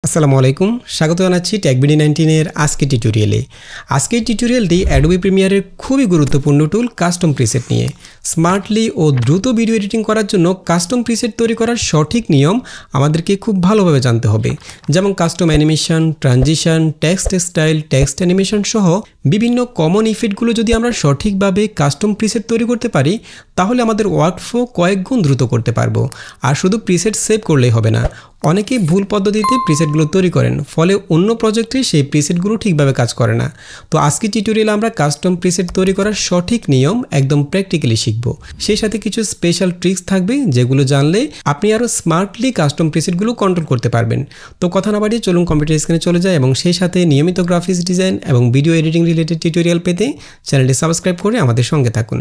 আসসালামু আলাইকুম, স্বাগত জানাচ্ছি টেকবিডি 19 এর আজকের টিউটোরিয়ালে। আজকের টিউটোরিয়ালটি অ্যাডোবি প্রিমিয়ারের খুবই গুরুত্বপূর্ণ টুল কাস্টম প্রিসেট নিয়ে। স্মার্টলি ও দ্রুত ভিডিও এডিটিং করার জন্য কাস্টম প্রিসেট তৈরি করার সঠিক নিয়ম আমাদেরকে খুব ভালোভাবে জানতে হবে। যেমন custom animation, transition, text style, text animation সহ বিভিন্ন কমন ইফেক্টগুলো যদি আমরা সঠিকভাবে কাস্টম প্রিসেট তৈরি করতে পারি, তাহলে আমাদের ওয়ার্কফ্লো কয়েক গুণ দ্রুত করতে পারবো। আর শুধু প্রিসেট সেভ করলেই হবে না, অনেকেই ভুল পদ্ধতিতে প্রিসেটগুলো তৈরি করেন, ফলে অন্য প্রজেক্টে সেই প্রিসেটগুলো ঠিকভাবে কাজ করে না। তো আজকে টিউটোরিয়ালে আমরা কাস্টম প্রিসেট তৈরি করার সঠিক নিয়ম একদম প্র্যাকটিক্যালি শিখব। সেই সাথে কিছু স্পেশাল ট্রিক্স থাকবে যেগুলো জানলে আপনি আরও স্মার্টলি কাস্টম প্রিসেটগুলো কন্ট্রোল করতে পারবেন। তো কথা না বাড়িয়ে চলুন কম্পিউটার স্ক্রিনে চলে যায় এবং সেই সাথে নিয়মিত গ্রাফিক্স ডিজাইন এবং ভিডিও এডিটিং রিলেটেড টিউটোরিয়াল পেতে চ্যানেলটি সাবস্ক্রাইব করে আমাদের সঙ্গে থাকুন।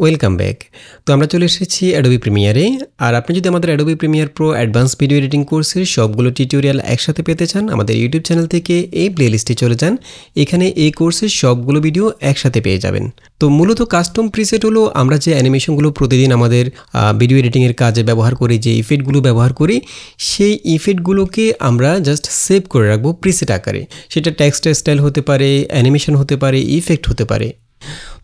Welcome back. তো আমরা চলে এসেছি অ্যাডোবি প্রিমিয়ারে। আর আপনি যদি আমাদের Adobe Premiere Pro advance video editing কোর্সের সবগুলো টিউটোরিয়াল একসাথে পেতে চান, আমাদের ইউটিউব চ্যানেল থেকে এই প্লেলিস্টে চলে যান। এখানে এই কোর্সের সবগুলো ভিডিও একসাথে পেয়ে যাবেন। তো মূলত কাস্টম প্রিসেট হলো আমরা যে অ্যানিমেশনগুলো প্রতিদিন আমাদের ভিডিও এডিটিংয়ের কাজে ব্যবহার করি, যে ইফেক্টগুলো ব্যবহার করি, সেই ইফেক্টগুলোকে আমরা জাস্ট সেভ করে রাখবো প্রিসেট আকারে। সেটা টেক্সট স্টাইল হতে পারে, অ্যানিমেশন হতে পারে, ইফেক্ট হতে পারে।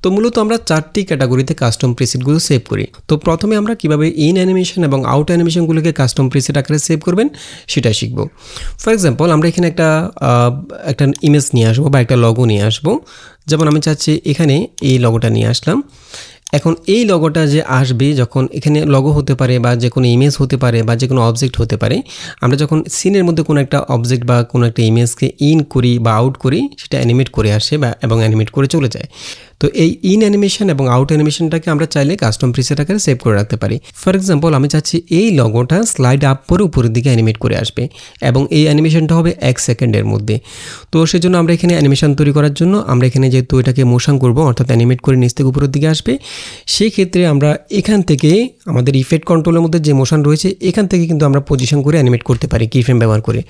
তো মূলত আমরা চারটি ক্যাটাগরিতে কাস্টম প্রিসেটগুলো সেভ করি। তো প্রথমে আমরা কিভাবে ইন অ্যানিমেশন এবং আউট অ্যানিমেশনগুলোকে কাস্টম প্রিসেট আকারে সেভ করবেন সেটা শিখব। ফর এক্সাম্পল, আমরা এখানে একটা ইমেজ নিয়ে আসবো বা একটা লগো নিয়ে আসবো। যেমন আমি চাচ্ছি এখানে এই লগোটা নিয়ে আসলাম। এখন এই লগোটা যে আসবে, যখন এখানে লগো হতে পারে বা যে কোনো ইমেজ হতে পারে বা যে কোনো অবজেক্ট হতে পারে, আমরা যখন সিনের মধ্যে কোনো একটা অবজেক্ট বা কোনো একটা ইমেজকে ইন করি বা আউট করি, সেটা অ্যানিমেট করে আসে এবং অ্যানিমেট করে চলে যায়। তো এই ইন অ্যানিমেশন এবং আউট অ্যানিমেশনটাকে আমরা চাইলে কাস্টম প্রিসেট আকারে সেভ করে রাখতে পারি। ফর এক্সাম্পল, আমি চাচ্ছি এই লগোটা স্লাইড আপ করে উপরের দিকে অ্যানিমেট করে আসবে এবং এই অ্যানিমেশনটা হবে 1 সেকেন্ডের মধ্যে। তো সেজন্য আমরা এখানে অ্যানিমেশন তৈরি করার জন্য আমরা এখানে যেহেতু এটাকে মোশন করব, অর্থাৎ অ্যানিমেট করে নিচ থেকে উপরের দিকে আসবে, সেই ক্ষেত্রে আমরা এখান থেকে আমাদের ইফেক্ট কন্ট্রোলের মধ্যে যে মোশন রয়েছে, এখান থেকে কিন্তু আমরা পজিশন করে অ্যানিমেট করতে পারি কি ফ্রেম ব্যবহার করে।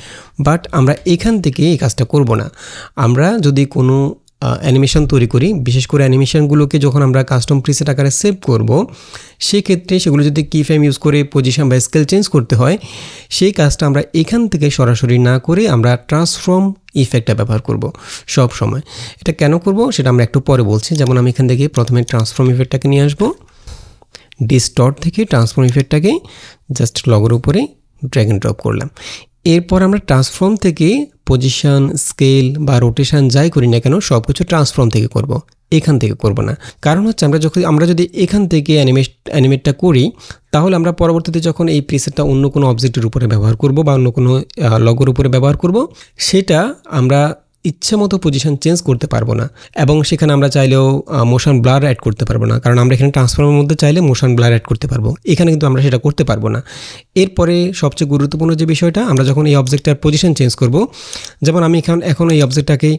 বাট আমরা এখান থেকে এই কাজটা করব না। আমরা যদি কোনো অ্যানিমেশন তৈরি করি, বিশেষ করে অ্যানিমেশনগুলোকে যখন আমরা কাস্টম প্রিসেট আকারে সেভ করব, সেক্ষেত্রে সেগুলো যদি কি ফ্রেম ইউজ করে পজিশন বা স্কেল চেঞ্জ করতে হয়, সেই কাজটা আমরা এখান থেকে সরাসরি না করে আমরা ট্রান্সফর্ম ইফেক্টটা ব্যবহার করব সব সময়। এটা কেন করব সেটা আমরা একটু পরে বলছি। যেমন আমি এখান থেকে প্রথমে ট্রান্সফর্ম ইফেক্টটাকে নিয়ে আসবো। ডিস্টর্ট থেকে ট্রান্সফর্ম ইফেক্টটাকে জাস্ট লগোর উপরে ড্র্যাগ এন্ড ড্রপ করলাম। এরপর আমরা ট্রান্সফর্ম থেকে পজিশন, স্কেল বা রোটেশন যাই করি না কেন, সব কিছু ট্রান্সফর্ম থেকে করব, এখান থেকে করব না। কারণ হচ্ছে আমরা যদি এখান থেকে অ্যানিমেটটা করি, তাহলে আমরা পরবর্তীতে যখন এই প্রিসেটটা অন্য কোনো অবজেক্টের উপরে ব্যবহার করব বা অন্য কোনো লগোর উপরে ব্যবহার করব, সেটা আমরা ইচ্ছা মতো পজিশন চেঞ্জ করতে পারবো না এবং সেখানে আমরা চাইলেও মোশন ব্লার অ্যাড করতে পারবো না। কারণ আমরা এখানে ট্রান্সফর্মের মধ্যে চাইলে মোশন ব্লার অ্যাড করতে পারবো, এখানে কিন্তু আমরা সেটা করতে পারবো না। এরপরে সবচেয়ে গুরুত্বপূর্ণ যে বিষয়টা, আমরা যখন এই অবজেক্টটার পজিশন চেঞ্জ করব, যেমন আমি এখন এই অবজেক্টটাকে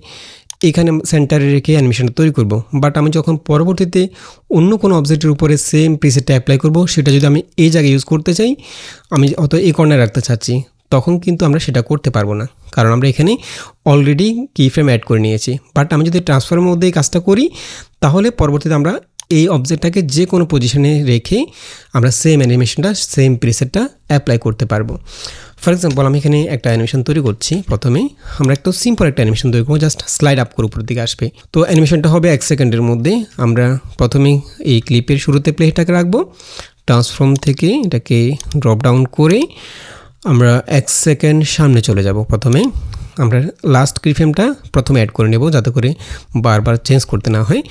এখানে সেন্টারে রেখে অ্যানিমেশনটা তৈরি করব, বাট আমি যখন পরবর্তীতে অন্য কোনো অবজেক্টের উপরে সেম প্রিসেটটা অ্যাপ্লাই করব, সেটা যদি আমি এই জায়গায় ইউজ করতে চাই, আমি হয়তো এই কর্নারে রাখতে চাচ্ছি, তখন কিন্তু আমরা সেটা করতে পারবো না, কারণ আমরা এখানে অলরেডি কি ফ্রেম অ্যাড করে নিয়েছি। বাট আমি যদি ট্রান্সফর্মের মধ্যে এই কাজটা করি, তাহলে পরবর্তীতে আমরা এই অবজেক্টটাকে যে কোনো পজিশনে রেখে আমরা সেম অ্যানিমেশনটা, সেম প্রিসেটটা অ্যাপ্লাই করতে পারবো। ফর এক্সাম্পল, আমি এখানে একটা অ্যানিমেশন তৈরি করছি। প্রথমে আমরা একটু সিম্পল একটা অ্যানিমেশন তৈরি করবো, জাস্ট স্লাইড আপ করে উপরের দিকে আসবে। তো অ্যানিমেশনটা হবে 1 সেকেন্ডের মধ্যে। আমরা প্রথমে এই ক্লিপের শুরুতে প্লেটাকে রাখবো, ট্রান্সফর্ম থেকে এটাকে ড্রপ ডাউন করে আমরা 1 সেকেন্ড সামনে চলে যাব। প্রথমে আমরা লাস্ট কিফ্রেমটা প্রথমে অ্যাড করে নেব, যাতে করে বারবার চেঞ্জ করতে না হয়।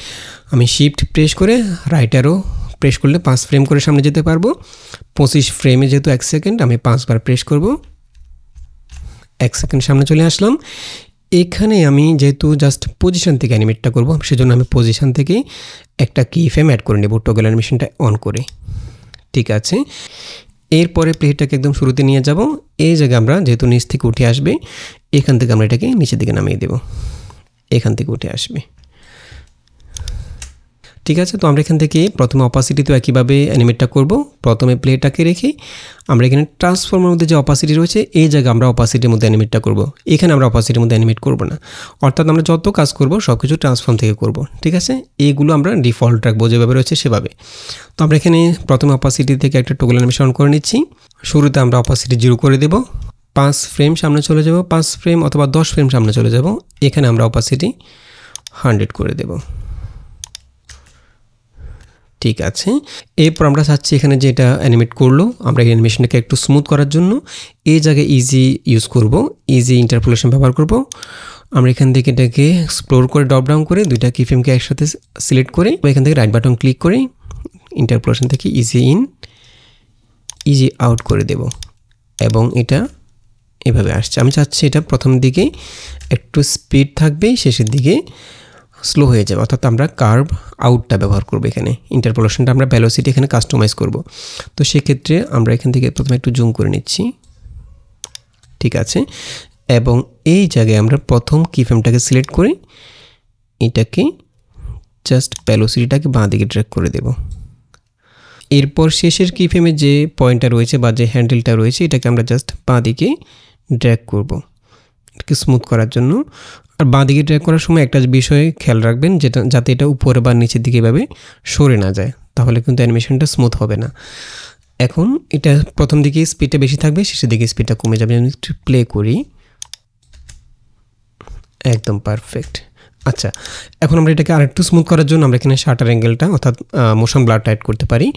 আমি শিফট প্রেস করে রাইট অ্যারো প্রেস করলে 5 ফ্রেম করে সামনে যেতে পারবো। 25 ফ্রেমে যেহেতু 1 সেকেন্ড, আমি 5 বার প্রেস করব, 1 সেকেন্ড সামনে চলে আসলাম। এখানে আমি যেহেতু জাস্ট পজিশন থেকে অ্যানিমেটটা করব, সেজন্য আমি পজিশন থেকে একটা কি ফ্রেম অ্যাড করে নেব টগল অ্যানিমেশনটা অন করে। ঠিক আছে, এরপরে প্লেটটাকে একদম শুরুতে নিয়ে যাব। এই জায়গায় আমরা যেহেতু নিচ থেকে উঠে আসবে, এখান থেকে আমরা এটাকে নিচের দিকে নামিয়ে দেব, এখান থেকে উঠে আসবে। ঠিক আছে, তো আমরা এখান থেকে প্রথমে অপাসিটি তো একইভাবে অ্যানিমেটটা করব। প্রথমে প্লেটাকে রেখে আমরা এখানে ট্রান্সফর্মের মধ্যে যে অপাসিটি রয়েছে, এই জায়গায় আমরা অপাসিটির মধ্যে অ্যানিমেটটা করব। এখানে আমরা অপাসিটির মধ্যে অ্যানিমেট করব না, অর্থাৎ আমরা যত কাজ করব সব কিছু ট্রান্সফর্ম থেকে করব। ঠিক আছে, এইগুলো আমরা ডিফল্ট রাখবো যেভাবে রয়েছে সেভাবে। তো আমরা এখানে প্রথমে অপাসিটি থেকে একটা টগল অ্যানিমেশন করে নিচ্ছি। শুরুতে আমরা অপাসিটি 0 করে দেব, 5 ফ্রেম সামনে চলে যাব, 5 ফ্রেম অথবা 10 ফ্রেম সামনে চলে যাব। এখানে আমরা অপাসিটি 100 করে দেব। ঠিক আছে, এরপর আমরা চাচ্ছি এখানে যেটা অ্যানিমেট করলো, আমরা এই অ্যানিমেশনটাকে একটু স্মুথ করার জন্য এই জায়গায় ইজি ইউজ করব, ইজি ইন্টারপোলেশন ব্যবহার করব। আমরা এখান থেকে এটাকে এক্সপ্লোর করে ড্রপ ডাউন করে দুইটা কি ফ্রেমকে একসাথে সিলেক্ট করে এখান থেকে রাইট বাটন ক্লিক করে ইন্টারপোলেশন থেকে ইজি ইন ইজি আউট করে দেব এবং এটা এভাবে আসছে। আমি চাচ্ছি এটা প্রথম দিকে একটু স্পিড থাকবে, শেষের দিকে স্লো হয়ে যাবে, অর্থাৎ আমরা কার্ভ আউটটা ব্যবহার করব। এখানে ইন্টারপোলেশনটা আমরা ভেলোসিটি এখানে কাস্টমাইজ করব। তো সেক্ষেত্রে আমরা এখান থেকে প্রথমে একটু জুম করে নিচ্ছি। ঠিক আছে, এবং এই জায়গায় আমরা প্রথম কি ফ্রেমটাকে সিলেক্ট করে এটাকে জাস্ট ভেলোসিটিটাকে বাঁ দিকে ড্র্যাগ করে দেব। এরপর শেষের কি ফ্রেমে যে পয়েন্টটা রয়েছে বা যে হ্যান্ডেলটা রয়েছে এটাকে আমরা জাস্ট বাঁ দিকে ড্র্যাগ করব এটাকে স্মুথ করার জন্য। আর বাঁ দিকে ড্র্যাগ করার সময় একটা বিষয়ে খেয়াল রাখবেন, যেটা যাতে এটা উপরে বা নিচের দিকে এভাবে সরে না যায়, তাহলে কিন্তু অ্যানিমেশনটা স্মুথ হবে না। এখন এটা প্রথম দিকে স্পিডটা বেশি থাকবে, শেষের দিকে স্পিডটা কমে যাবে। আমি একটু প্লে করি, একদম পারফেক্ট। আচ্ছা, এখন আমরা এটাকে আরেকটু স্মুথ করার জন্য আমরা এখানে শাটার অ্যাঙ্গেলটা অর্থাৎ মোশন ব্লারটা অ্যাড করতে পারি।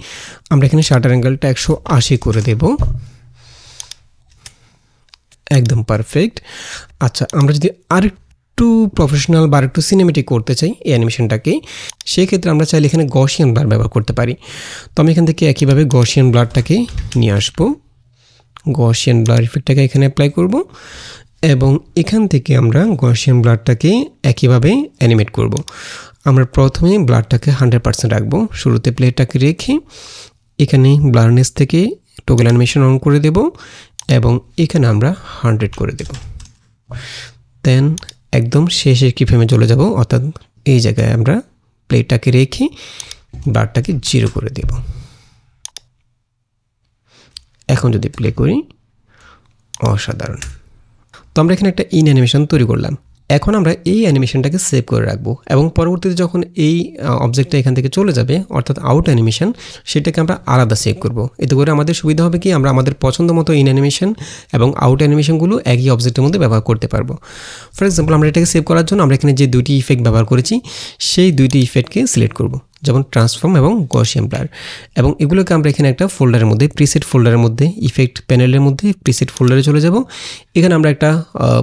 আমরা এখানে শাটার অ্যাঙ্গেলটা 180 করে দেব, একদম পারফেক্ট। আচ্ছা, আমরা যদি আরেকটু প্রফেশনাল বা আরেকটু সিনেমেটিক করতে চাই এই অ্যানিমেশনটাকে, সেক্ষেত্রে আমরা চাইলে এখানে গসিয়ান ব্লার ব্যবহার করতে পারি। তো আমি এখান থেকে একইভাবে গসিয়ান ব্লারটাকে নিয়ে আসবো, গসিয়ান ব্লার ইফেক্টটাকে এখানে অ্যাপ্লাই করব এবং এখান থেকে আমরা গসিয়ান ব্লারটাকে একইভাবে অ্যানিমেট করব। আমরা প্রথমে ব্লারটাকে 100% রাখবো, শুরুতে প্লেটটাকে রেখে এখানে ব্লারনেস থেকে টগল অ্যানিমেশন অন করে দেব এবং এখানে আমরা 100 করে দেব। দেন একদম শেষের কি ফ্রেমে চলে যাব, অর্থাৎ এই জায়গায় আমরা প্লেটটাকে রেখে ব্লারটাকে 0 করে দেব। এখন যদি প্লে করি, অসাধারণ। তো আমরা এখানে একটা ইন অ্যানিমেশন তৈরি করলাম। এখন আমরা এই অ্যানিমেশনটাকে সেভ করে রাখবো এবং পরবর্তীতে যখন এই অবজেক্টটা এখান থেকে চলে যাবে অর্থাৎ আউট অ্যানিমেশন, সেটাকে আমরা আলাদা সেভ করব। এতে করে আমাদের সুবিধা হবে কি, আমরা আমাদের পছন্দ মতো ইন অ্যানিমেশন এবং আউট অ্যানিমেশনগুলো একই অবজেক্টের মধ্যে ব্যবহার করতে পারবো। ফর এক্সাম্পল, আমরা এটাকে সেভ করার জন্য আমরা এখানে যে দুইটি ইফেক্ট ব্যবহার করেছি সেই দুইটি ইফেক্টকে সিলেক্ট করব, যেমন ট্রান্সফর্ম এবং গসিয়ান ব্লার, এবং এগুলোকে আমরা এখানে একটা ফোল্ডারের মধ্যে প্রিসেট ফোল্ডারের মধ্যে ইফেক্ট প্যানেলের মধ্যে প্রিসেট ফোল্ডারে চলে যাব। এখানে আমরা একটা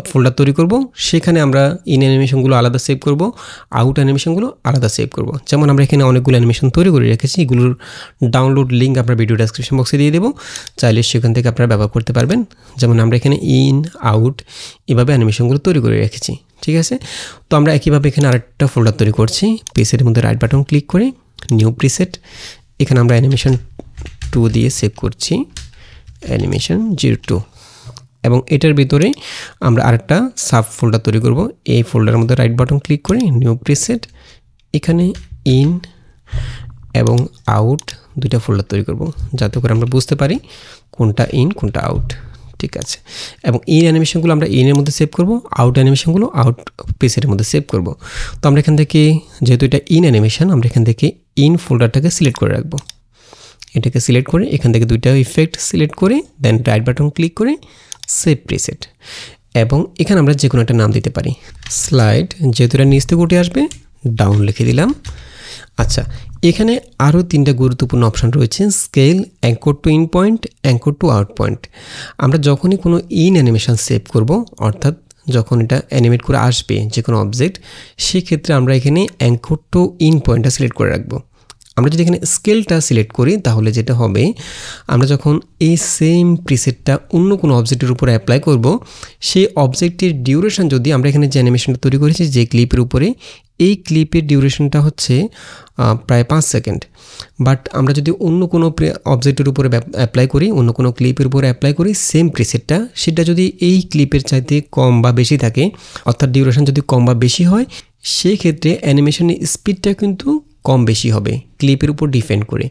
ফোল্ডার তৈরি করব, সেখানে আমরা ইন অ্যানিমেশনগুলো আলাদা সেভ করব, আউট অ্যানিমেশনগুলো আলাদা সেভ করব। যেমন আমরা এখানে অনেকগুলো অ্যানিমেশন তৈরি করে রেখেছি, এগুলোর ডাউনলোড লিঙ্ক আপনার ভিডিও ডেসক্রিপশন বক্সে দিয়ে দেবো, চাইলে সেখান থেকে আপনারা ব্যবহার করতে পারবেন। যেমন আমরা এখানে ইন আউট এভাবে অ্যানিমেশনগুলো তৈরি করে রেখেছি। ঠিক আছে, তো আমরা একইভাবে এখানে আরেকটা ফোল্ডার তৈরি করছি, প্রিসেটের মধ্যে রাইট বাটন ক্লিক করে নিউ প্রিসেট, এখানে আমরা অ্যানিমেশন 2 দিয়ে সেভ করছি, অ্যানিমেশন 02, এবং এটার ভিতরে আমরা আরেকটা সাব ফোল্ডার তৈরি করব। এই ফোল্ডারের মধ্যে রাইট বাটন ক্লিক করে নিউ প্রিসেট, এখানে ইন এবং আউট দুইটা ফোল্ডার তৈরি করব, যাতে করে আমরা বুঝতে পারি কোনটা ইন কোনটা আউট। ঠিক আছে, এবং ইন অ্যানিমেশনগুলো আমরা ইনের মধ্যে সেভ করব, আউট অ্যানিমেশনগুলো আউট প্রিসেটের মধ্যে সেভ করব। তো আমরা এখান থেকে, যেহেতু এটা ইন অ্যানিমেশন, আমরা এখান থেকে ইন ফোল্ডারটাকে সিলেক্ট করে রাখবো। এটাকে সিলেক্ট করে এখান থেকে দুইটা ইফেক্ট সিলেক্ট করে দেন রাইট বাটন ক্লিক করে সেভ প্রিসেট, এবং এখানে আমরা যে কোনো একটা নাম দিতে পারি। স্লাইড, যেহেতু এটা নিচ থেকে উঠে আসবে, ডাউন লিখে দিলাম। আচ্ছা, এখানে আরও 3টা গুরুত্বপূর্ণ অপশান রয়েছে, scale, anchor to in point, anchor to out point. আমরা যখনই কোনো ইন অ্যানিমেশন সেভ করব, অর্থাৎ যখন এটা অ্যানিমেট করে আসবে যে কোনো অবজেক্ট, সেক্ষেত্রে আমরা এখানে অ্যাঙ্কর টু ইন পয়েন্টটা সিলেক্ট করে রাখবো। আমরা যদি এখানে স্কেলটা সিলেক্ট করি, তাহলে যেটা হবে, আমরা যখন এই সেম প্রিসেটটা অন্য কোনো অবজেক্টের উপরে অ্যাপ্লাই করব, সেই অবজেক্টের ডিউরেশন যদি আমরা এখানে যে অ্যানিমেশনটা তৈরি করেছি যে ক্লিপের উপরে, এই ক্লিপের ডিউরেশনটা হচ্ছে প্রায় 5 সেকেন্ড, বাট আমরা যদি অন্য কোনো অবজেক্টের উপরে অ্যাপ্লাই করি, অন্য কোনো ক্লিপের উপরে অ্যাপ্লাই করি সেম প্রিসেটটা, সেটা যদি এই ক্লিপের চাইতে কম বা বেশি থাকে, অর্থাৎ ডিউরেশন যদি কম বা বেশি হয়, সেই ক্ষেত্রে অ্যানিমেশনের স্পিডটা কিন্তু কম বেশি হবে ক্লিপের উপর ডিপেন্ড করে।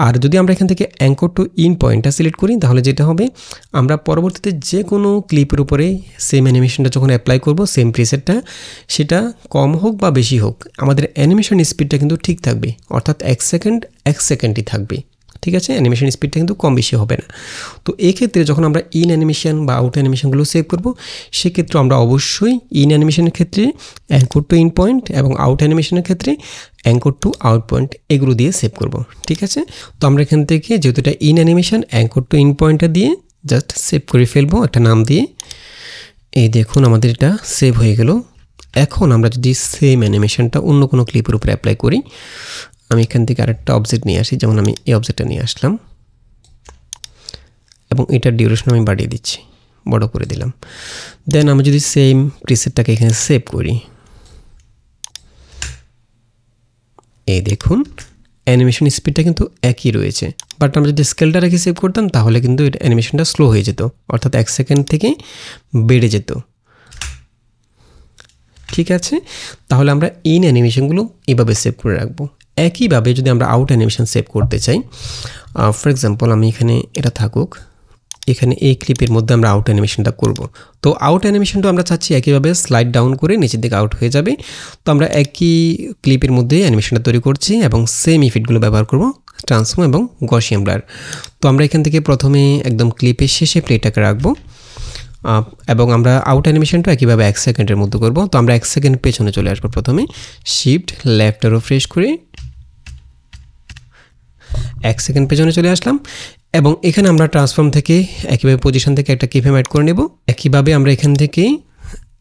আর যদি আমরা এখান থেকে অ্যাঙ্কর টু ইন পয়েন্টটা সিলেক্ট করি, তাহলে যেটা হবে, আমরা পরবর্তীতে যে কোনো ক্লিপের উপরে সেম অ্যানিমেশনটা যখন অ্যাপ্লাই করব, সেম প্রিসেটটা, সেটা কম হোক বা বেশি হোক, আমাদের অ্যানিমেশন স্পিডটা কিন্তু ঠিক থাকবে, অর্থাৎ 1 সেকেন্ডই থাকবে। ঠিক আছে, অ্যানিমেশন স্পিডটা কিন্তু কম বেশি হবে না। তো এই ক্ষেত্রে যখন আমরা ইন অ্যানিমেশন বা আউট অ্যানিমেশনগুলো সেভ করব, সেক্ষেত্রে আমরা অবশ্যই ইন অ্যানিমেশনের ক্ষেত্রে অ্যাঙ্কর টু ইন পয়েন্ট এবং আউট অ্যানিমেশনের ক্ষেত্রে অ্যাঙ্কর টু আউট পয়েন্ট এগুলো দিয়ে সেভ করব। ঠিক আছে, তো আমরা এখান থেকে যেহেতু এটা in animation, anchor to in পয়েন্টটা দিয়ে জাস্ট সেভ করে ফেলবো একটা নাম দিয়ে। এই দেখুন আমাদের এটা সেভ হয়ে গেল। এখন আমরা যদি সেম অ্যানিমেশনটা অন্য কোনো ক্লিপের উপরে অ্যাপ্লাই করি, আমি এখান থেকে আরেকটা অবজেক্ট নিয়ে আসি, যেমন আমি এই অবজেক্টটা নিয়ে আসলাম এবং এটার ডিউরেশন আমি বাড়িয়ে দিচ্ছি, বড় করে দিলাম। দেন আমি যদি সেম প্রিসেটটাকে এখানে সেভ করি, এই দেখুন অ্যানিমেশন স্পিডটা কিন্তু একই রয়েছে, বাট আমরা যদি স্কেলটা রেখে সেভ করতাম তাহলে কিন্তু এটা অ্যানিমেশনটা স্লো হয়ে যেত, অর্থাৎ 1 সেকেন্ড থেকে বেড়ে যেত। ঠিক আছে, তাহলে আমরা ইন অ্যানিমেশনগুলো এইভাবে সেভ করে রাখবো। একইভাবে যদি আমরা আউট অ্যানিমেশন সেভ করতে চাই, ফর এক্সাম্পল আমি এখানে এটা থাকুক, এখানে এই ক্লিপের মধ্যে আমরা আউট অ্যানিমেশনটা করব। তো আউট অ্যানিমেশনটা আমরা চাচ্ছি একইভাবে স্লাইড ডাউন করে নিচের দিকে আউট হয়ে যাবে। তো আমরা একই ক্লিপের মধ্যে অ্যানিমেশনটা তৈরি করছি এবং সেম ইফেক্টগুলো ব্যবহার করব, ট্রান্সফর্ম এবং গসিয়ান ব্লার। তো আমরা এখান থেকে প্রথমে একদম ক্লিপের শেষে প্লেটাকে রাখবো এবং আমরা আউট অ্যানিমেশনটা একইভাবে 1 সেকেন্ডের মধ্যে করব। তো আমরা 1 সেকেন্ড পেছনে চলে আসবো, প্রথমে শিফট লেফট অ্যারো প্রেস করে 1 সেকেন্ড পেছনে চলে আসলাম এবং এখানে আমরা ট্রান্সফর্ম থেকে একইভাবে পজিশন থেকে একটা কিফ্রেম অ্যাড করে নেব। একইভাবে আমরা এখান থেকে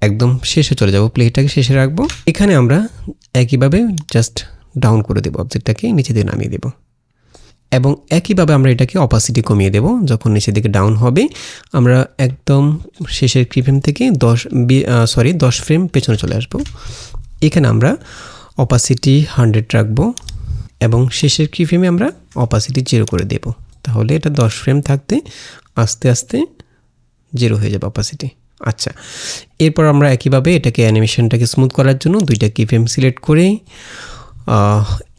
একদম শেষে চলে যাব, প্লেটাকে শেষে রাখবো। এখানে আমরা একইভাবে জাস্ট ডাউন করে দেবো, অবজেক্টটাকে নিচে দিয়ে নামিয়ে দেব এবং একইভাবে আমরা এটাকে অপাসিটি কমিয়ে দেব। যখন নিচের দিকে ডাউন হবে আমরা একদম শেষের কিফ্রেম থেকে 10 ফ্রেম পেছনে চলে আসব। এখানে আমরা অপাসিটি 100 রাখবো এবং শেষের কিফ্রেমে আমরা অপাসিটি 0 করে দেব। তাহলে এটা 10 ফ্রেম থাকতে আস্তে আস্তে 0 হয়ে যাবে অপাসিটি। আচ্ছা, এরপর আমরা একইভাবে এটাকে অ্যানিমেশনটাকে স্মুথ করার জন্য দুইটা কিফ্রেম সিলেক্ট করে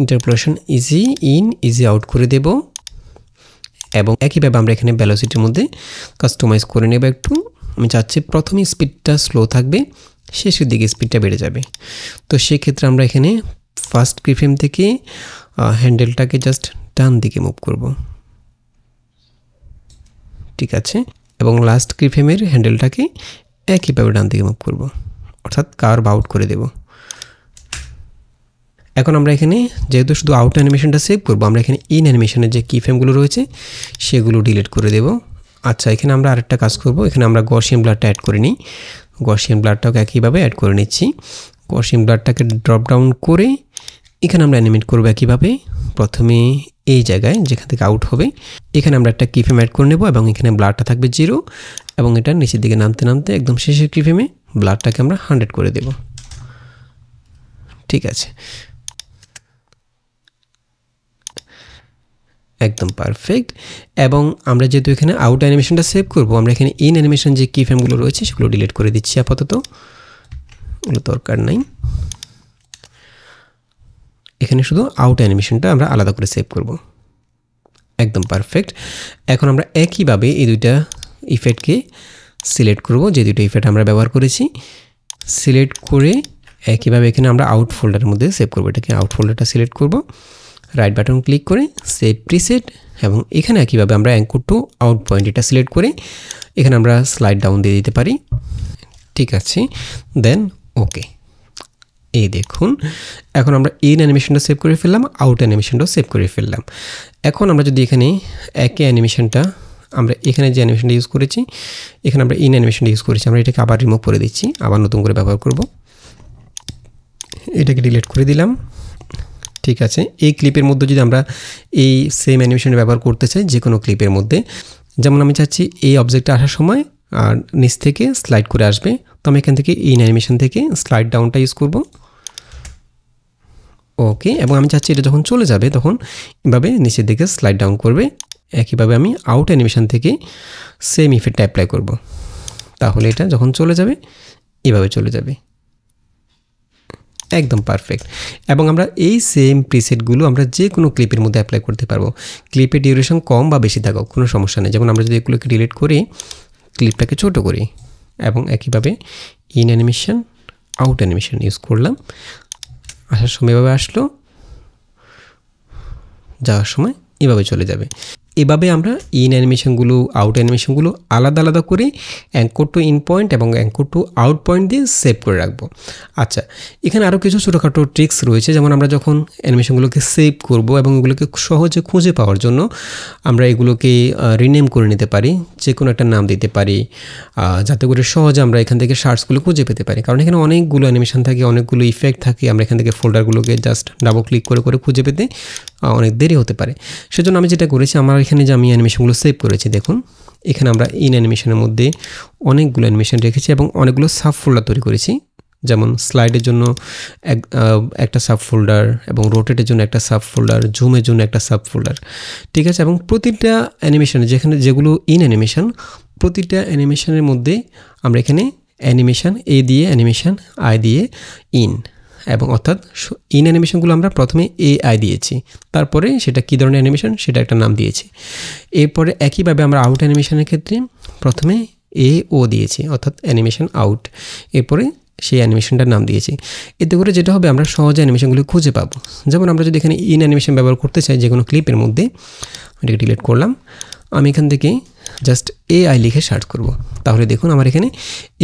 interpolation easy in easy out করে দেব এবং একইভাবে আমরা এখানে ভেলোসিটির মধ্যে কাস্টমাইজ করে নেব একটু। আমি চাচ্ছি প্রথমে স্পিডটা স্লো থাকবে, শেষের দিকে স্পিডটা বেড়ে যাবে। তো সেক্ষেত্রে আমরা এখানে ফার্স্ট কিফ্রেম থেকে হ্যান্ডেলটাকে জাস্ট ডান দিকে মুভ করব, ঠিক আছে, এবং লাস্ট কিফ্রেমের হ্যান্ডেলটাকে একইভাবে ডান দিকে মুভ করব, অর্থাৎ কার্ভ আউট করে দেব। এখন আমরা এখানে যেহেতু শুধু আউট অ্যানিমেশনটা সেভ করব, আমরা এখানে ইন অ্যানিমেশনের যে কিফ্রেমগুলো রয়েছে সেগুলো ডিলিট করে দেব। আচ্ছা, এখানে আমরা আরেকটা কাজ করব, এখানে আমরা গসিয়ান ব্লারটা অ্যাড করে নিই। গসিয়ান ব্লারটাকে একইভাবে অ্যাড করে নিচ্ছি। গসিয়ান ব্লারটাকে ড্রপ ডাউন করে এখানে আমরা অ্যানিমেট করব একইভাবে। প্রথমে এই জায়গায় যেখান থেকে আউট হবে এখানে আমরা একটা কিফ্রেম অ্যাড করে নেব এবং এখানে ব্লারটা থাকবে 0 এবং এটা নিচের দিকে নামতে নামতে একদম শেষের কিফ্রেমে ব্লারটাকে আমরা 100 করে দেব। ঠিক আছে, একদম পারফেক্ট। এবং আমরা যেহেতু এখানে আউট অ্যানিমেশনটা সেভ করব, আমরা এখানে ইন অ্যানিমেশন যে কিফ্রেমগুলো রয়েছে সেগুলো ডিলিট করে দিচ্ছি আপাতত, ওগুলো দরকার নাই। এখানে শুধু আউট অ্যানিমেশনটা আমরা আলাদা করে সেভ করব। একদম পারফেক্ট। এখন আমরা একইভাবে এই দুইটা ইফেক্টকে সিলেক্ট করব, যে দুইটা ইফেক্ট আমরা ব্যবহার করেছি, সিলেক্ট করে একইভাবে এখানে আমরা আউট ফোল্ডারের মধ্যে সেভ করব। এটাকে আউট ফোল্ডারটা সিলেক্ট করব, রাইট বাটন ক্লিক করে সেভ প্রিসেট এবং এখানে একইভাবে আমরা অ্যাঙ্কর টু আউট পয়েন্ট এটা সিলেক্ট করে এখানে আমরা স্লাইড ডাউন দিয়ে দিতে পারি। ঠিক আছে, দেন ওকে। এই দেখুন এখন আমরা ইন অ্যানিমেশনটা সেভ করে ফেললাম, আউট অ্যানিমেশনটাও সেভ করে ফেললাম। এখন আমরা যদি এখানে একই অ্যানিমেশনটা আমরা এখানে যে অ্যানিমেশনটা ইউজ করেছি এখানে আমরা ইন অ্যানিমেশনটা ইউজ করেছি, আমরা এটাকে আবার রিমুভ করে দিচ্ছি, আবার নতুন করে ব্যবহার করব। এটাকে ডিলিট করে দিলাম। ঠিক আছে, এই ক্লিপের মধ্যে যদি আমরা এই সেম অ্যানিমেশনটা ব্যবহার করতে চাই যে কোনো ক্লিপের মধ্যে, যেমন আমি চাচ্ছি এই অবজেক্টটা আসার সময় আর নিচ থেকে স্লাইড করে আসবে, তো আমি এখান থেকে ইন অ্যানিমেশন থেকে স্লাইড ডাউনটা ইউজ করব। ওকে, এবং আমি চাচ্ছি এটা যখন চলে যাবে তখন এভাবে নিচের দিকে স্লাইড ডাউন করবে। একইভাবে আমি আউট অ্যানিমেশন থেকে সেম ইফেক্টটা অ্যাপ্লাই করব, তাহলে এটা যখন চলে যাবে এভাবে চলে যাবে। একদম পারফেক্ট। এবং আমরা এই সেম প্রিসেটগুলো আমরা যে কোনো ক্লিপের মধ্যে অ্যাপ্লাই করতে পারবো, ক্লিপের ডিউরেশন কম বা বেশি থাকুক কোনো সমস্যা নেই। যেমন আমরা যদি এগুলোকে ডিলিট করি, ক্লিপটাকে ছোট করি এবং একইভাবে in animation out animation use করলাম, আসার সময় এভাবে আসলো, যাওয়ার সময় এভাবে চলে যাবে। এভাবে আমরা ইন অ্যানিমেশনগুলো আউট অ্যানিমেশনগুলো আলাদা আলাদা করে অ্যাঙ্কর টু ইন পয়েন্ট এবং অ্যাঙ্কর টু আউট পয়েন্ট দিয়ে সেভ করে রাখবো। আচ্ছা, এখানে আরও কিছু ছোটোখাটো ট্রিক্স রয়েছে, যেমন আমরা যখন অ্যানিমেশনগুলোকে সেভ করব এবং এগুলোকে সহজে খুঁজে পাওয়ার জন্য আমরা এগুলোকে রিনেম করে নিতে পারি, যে কোনো একটা নাম দিতে পারি, যাতে করে সহজে আমরা এখান থেকে সার্চগুলো খুঁজে পেতে পারি। কারণ এখানে অনেকগুলো অ্যানিমেশন থাকে, অনেকগুলো ইফেক্ট থাকে, আমরা এখান থেকে ফোল্ডারগুলোকে জাস্ট ডাবল ক্লিক করে করে খুঁজে পেতে অনেক দেরি হতে পারে। সেজন্য আমি যেটা করেছি, আমার এখানে যে আমি অ্যানিমেশনগুলো সেভ করেছি, দেখুন এখানে আমরা ইন অ্যানিমেশনের মধ্যে অনেকগুলো অ্যানিমেশন রেখেছি এবং অনেকগুলো সাব ফোল্ডার তৈরি করেছি। যেমন স্লাইডের জন্য একটা সাব ফোল্ডার এবং রোটেটের জন্য একটা সাব ফোল্ডার, জুমের জন্য একটা সাব ফোল্ডার, ঠিক আছে। এবং প্রতিটা অ্যানিমেশনে যেগুলো ইন অ্যানিমেশন, প্রতিটা অ্যানিমেশনের মধ্যে আমরা এখানে অ্যানিমেশন এ দিয়ে অ্যানিমেশন আই দিয়ে ইন, এবং অর্থাৎ ইন অ্যানিমেশনগুলো আমরা প্রথমে AI দিয়েছি, তারপরে সেটা কী ধরনের অ্যানিমেশন সেটা একটা নাম দিয়েছি। এরপরে একইভাবে আমরা আউট অ্যানিমেশনের ক্ষেত্রে প্রথমে AO দিয়েছি, অর্থাৎ অ্যানিমেশন আউট, এরপরে সেই অ্যানিমেশনটার নাম দিয়েছি। এতে করে যেটা হবে, আমরা সহজে অ্যানিমেশনগুলো খুঁজে পাবো। যেমন আমরা যদি এখানে ইন অ্যানিমেশন ব্যবহার করতে চাই যে কোনো ক্লিপের মধ্যে, এটাকে ডিলিট করলাম, আমি এখান থেকে জাস্ট AI লিখে সার্চ করব, তাহলে দেখুন আমার এখানে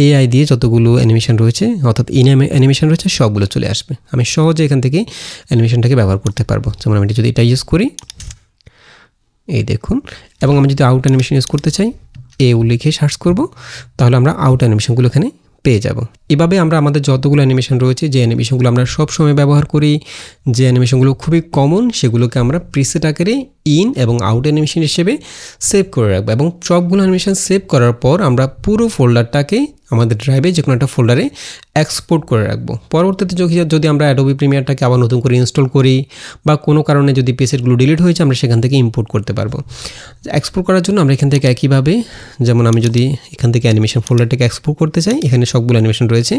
AI দিয়ে যতগুলো অ্যানিমেশন রয়েছে, অর্থাৎ ইন অ্যানিমেশন রয়েছে, সবগুলো চলে আসবে। আমি সহজে এখান থেকে অ্যানিমেশনটাকে ব্যবহার করতে পারবো। যেমন আমি যদি এটা ইউজ করি, এই দেখুন, এবং আমি যদি আউট অ্যানিমেশন ইউজ করতে চাই, AO লিখে সার্চ করব, তাহলে আমরা আউট অ্যানিমেশনগুলো এখানে পেয়ে যাব। এভাবে আমরা আমাদের যতগুলো অ্যানিমেশন রয়েছে, যে অ্যানিমেশনগুলো আমরা সব সময় ব্যবহার করি, যে অ্যানিমেশনগুলো খুবই কমন, সেগুলোকে আমরা প্রিসেট আকারে ইন এবং আউট অ্যানিমেশন হিসেবে সেভ করে রাখবো। এবং সবগুলো অ্যানিমেশন সেভ করার পর আমরা পুরো ফোল্ডারটাকে আমাদের ড্রাইভে যে কোনো একটা ফোল্ডারে এক্সপোর্ট করে রাখবো। পরবর্তীতে যদি আমরা অ্যাডোবি প্রিমিয়ারটাকে আবার নতুন করে ইনস্টল করি, বা কোনো কারণে যদি প্রিসেটগুলো ডিলিট হয়েছে, আমরা সেখান থেকে ইম্পোর্ট করতে পারবো। এক্সপোর্ট করার জন্য আমরা এখান থেকে একইভাবে, যেমন আমি যদি এখান থেকে অ্যানিমেশন ফোল্ডারটাকে এক্সপোর্ট করতে চাই, এখানে সবগুলো অ্যানিমেশন রয়েছে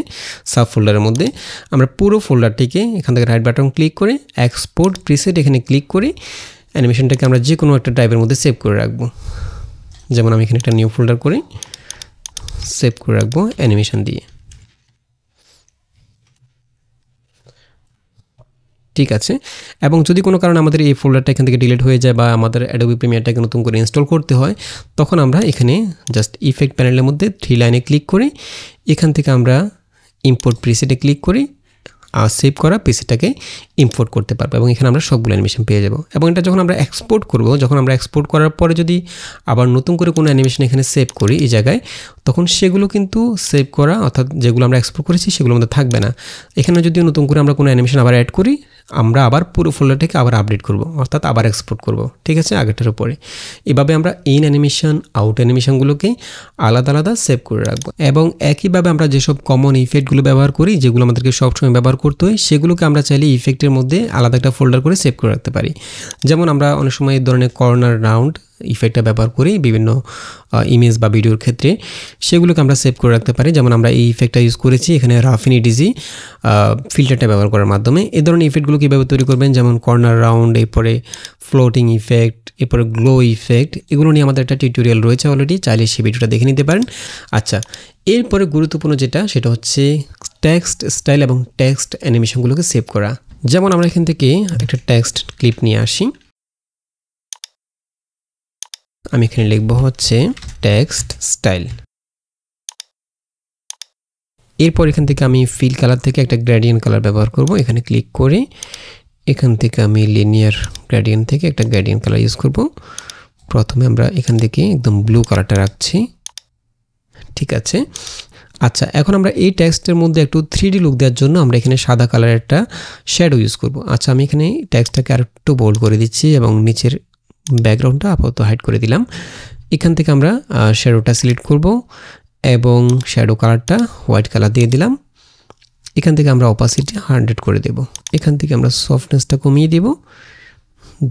সাব ফোল্ডারের মধ্যে, আমরা পুরো ফোল্ডারটিকে এখান থেকে রাইট বাটন ক্লিক করে এক্সপোর্ট প্রিসেট এখানে ক্লিক করে অ্যানিমেশনটাকে আমরা যে কোনো একটা ড্রাইভের মধ্যে সেভ করে রাখবো। যেমন আমি এখানে একটা নিউ ফোল্ডার করে সেভ করে রাখবো অ্যানিমেশন দিয়ে, ঠিক আছে। এবং যদি কোনো কারণে আমাদের এই ফোল্ডারটা এখান থেকে ডিলিট হয়ে যায়, বা আমাদের অ্যাডোবি প্রিমিয়ারটাকে নতুন করে ইনস্টল করতে হয়, তখন আমরা এখানে জাস্ট ইফেক্ট প্যানেলের মধ্যে 3 লাইনে ক্লিক করে এখান থেকে আমরা ইম্পোর্ট প্রিসেটে ক্লিক করি, আর সেভ করা প্রিসেটটাকে ইম্পোর্ট করতে পারবো, এবং এখানে আমরা সবগুলো অ্যানিমেশন পেয়ে যাব। এবং এটা যখন আমরা এক্সপোর্ট করব, যখন আমরা এক্সপোর্ট করার পরে যদি আবার নতুন করে কোনো অ্যানিমেশন এখানে সেভ করি এই জায়গায়, তখন সেগুলো কিন্তু সেভ করা, অর্থাৎ যেগুলো আমরা এক্সপোর্ট করেছি সেগুলোর মধ্যে থাকবে না। এখানে যদি নতুন করে আমরা কোনো অ্যানিমেশন আবার অ্যাড করি, আমরা আবার পুরো ফোল্ডারটাকে আবার আপডেট করব, অর্থাৎ আবার এক্সপোর্ট করব, ঠিক আছে, আগেরটার উপরে। এভাবে আমরা ইন অ্যানিমেশন আউট অ্যানিমেশনগুলোকে আলাদা আলাদা সেভ করে রাখবো। এবং একইভাবে আমরা যেসব কমন ইফেক্টগুলো ব্যবহার করি, যেগুলো আমাদেরকে সবসময় ব্যবহার করতে হয়, সেগুলোকে আমরা চাইলে ইফেক্টের মধ্যে আলাদা একটা ফোল্ডার করে সেভ করে রাখতে পারি। যেমন আমরা অনেক সময় এই ধরনের কর্নার রাউন্ড ইফেক্টটা ব্যবহার করি বিভিন্ন ইমেজ বা ভিডিওর ক্ষেত্রে, সেগুলোকে আমরা সেভ করে রাখতে পারি। যেমন আমরা এই ইফেক্টটা ইউজ করেছি এখানে রাফিন ইডিজি ফিল্টারটা ব্যবহার করার মাধ্যমে। এই ধরনের ইফেক্টগুলো কীভাবে তৈরি করবেন, যেমন কর্নার রাউন্ড, এরপরে ফ্লোটিং ইফেক্ট, এরপরে গ্লো ইফেক্ট, এগুলো নিয়ে আমাদের একটা টিউটোরিয়াল রয়েছে অলরেডি, চাইলে সেই ভিডিওটা দেখে নিতে পারেন। আচ্ছা, এরপরে গুরুত্বপূর্ণ যেটা, সেটা হচ্ছে টেক্সট স্টাইল এবং টেক্সট অ্যানিমেশনগুলোকে সেভ করা। যেমন আমরা এখান থেকে একটা টেক্সট ক্লিপ নিয়ে আসি, আমি এখানে লিখব হচ্ছে টেক্সট স্টাইল। এরপর এখান থেকে আমি ফিল কালার থেকে একটা গ্রেডিয়েন্ট কালার ব্যবহার করব। এখানে ক্লিক করে এখান থেকে আমি লিনিয়ার গ্রেডিয়েন্ট থেকে একটা গ্রেডিয়েন্ট কালার ইউজ করব। প্রথমে আমরা এখান থেকে একদম ব্লু কালারটা রাখছি, ঠিক আছে। আচ্ছা, এখন আমরা এই টেক্সটের মধ্যে একটু 3D লুক দেওয়ার জন্য আমরা এখানে সাদা কালারের একটা শ্যাডো ইউজ করব। আচ্ছা, আমি এখানে টেক্সটটাকে আর একটু বোল্ড করে দিচ্ছি এবং নিচের ব্যাকগ্রাউন্ডটা আপাতত হাইড করে দিলাম। এখান থেকে আমরা শ্যাডোটা সিলেক্ট করব এবং শ্যাডো কালারটা হোয়াইট কালার দিয়ে দিলাম। এখান থেকে আমরা অপাসিটি 100 করে দেব। এখান থেকে আমরা সফটনেসটা কমিয়ে দেব,